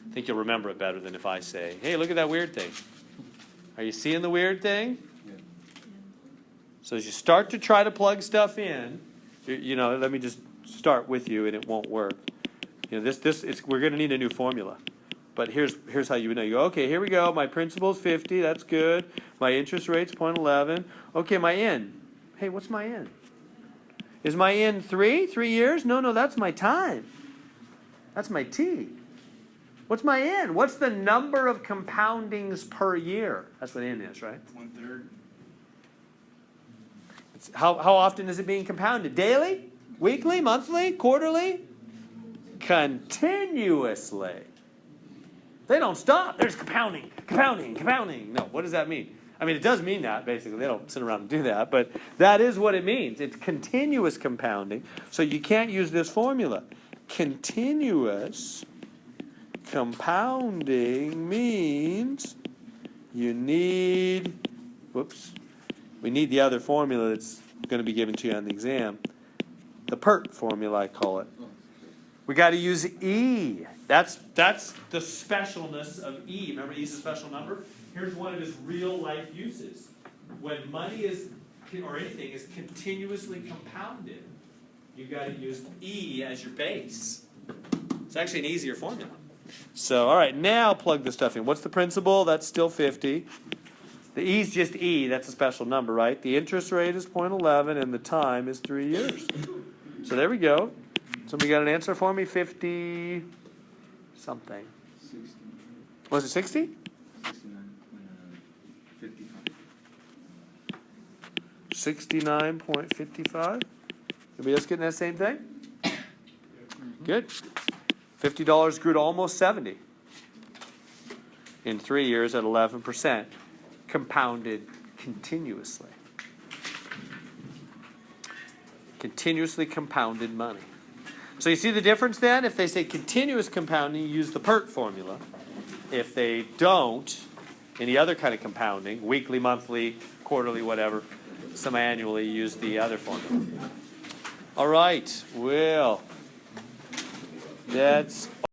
I think you'll remember it better than if I say, hey, look at that weird thing. Are you seeing the weird thing? Yeah. So as you start to try to plug stuff in, let me just start with you and it won't work. We're going to need a new formula. But here's how you know. You go, okay, here we go. My principal's 50. That's good. My interest rate's 0.11. Okay, my N. Hey, what's my N? Is my N 3? 3 years? No, that's my time. That's my T. What's my N? What's the number of compoundings per year? That's what N is, right? 1/3. How often is it being compounded? Daily? Weekly? Monthly? Quarterly? Continuously. They don't stop. They're just compounding, compounding, compounding. No, what does that mean? I mean, it does mean that, basically. They don't sit around and do that, but that is what it means. It's continuous compounding, so you can't use this formula. Continuous compounding means you need, we need the other formula that's going to be given to you on the exam. The PERT formula, I call it. We got to use E. That's the specialness of E. Remember, E is a special number? Here's one of his real life uses. When money is, or anything is continuously compounded, you've got to use E as your base. It's actually an easier formula. So, all right, now plug the stuff in. What's the principal? That's still 50. The E is just E. That's a special number, right? The interest rate is 0.11, and the time is 3 years. So there we go. Somebody got an answer for me? 50 something. 60, Was it 60? 69, 55. 69.55. Everybody else getting that same thing? Good. $50 grew to almost 70 in 3 years at 11%, compounded continuously. Continuously compounded money. So you see the difference then? If they say continuous compounding, you use the PERT formula. If they don't, any other kind of compounding, weekly, monthly, quarterly, whatever, semi-annually, use the other formula. All right, well, that's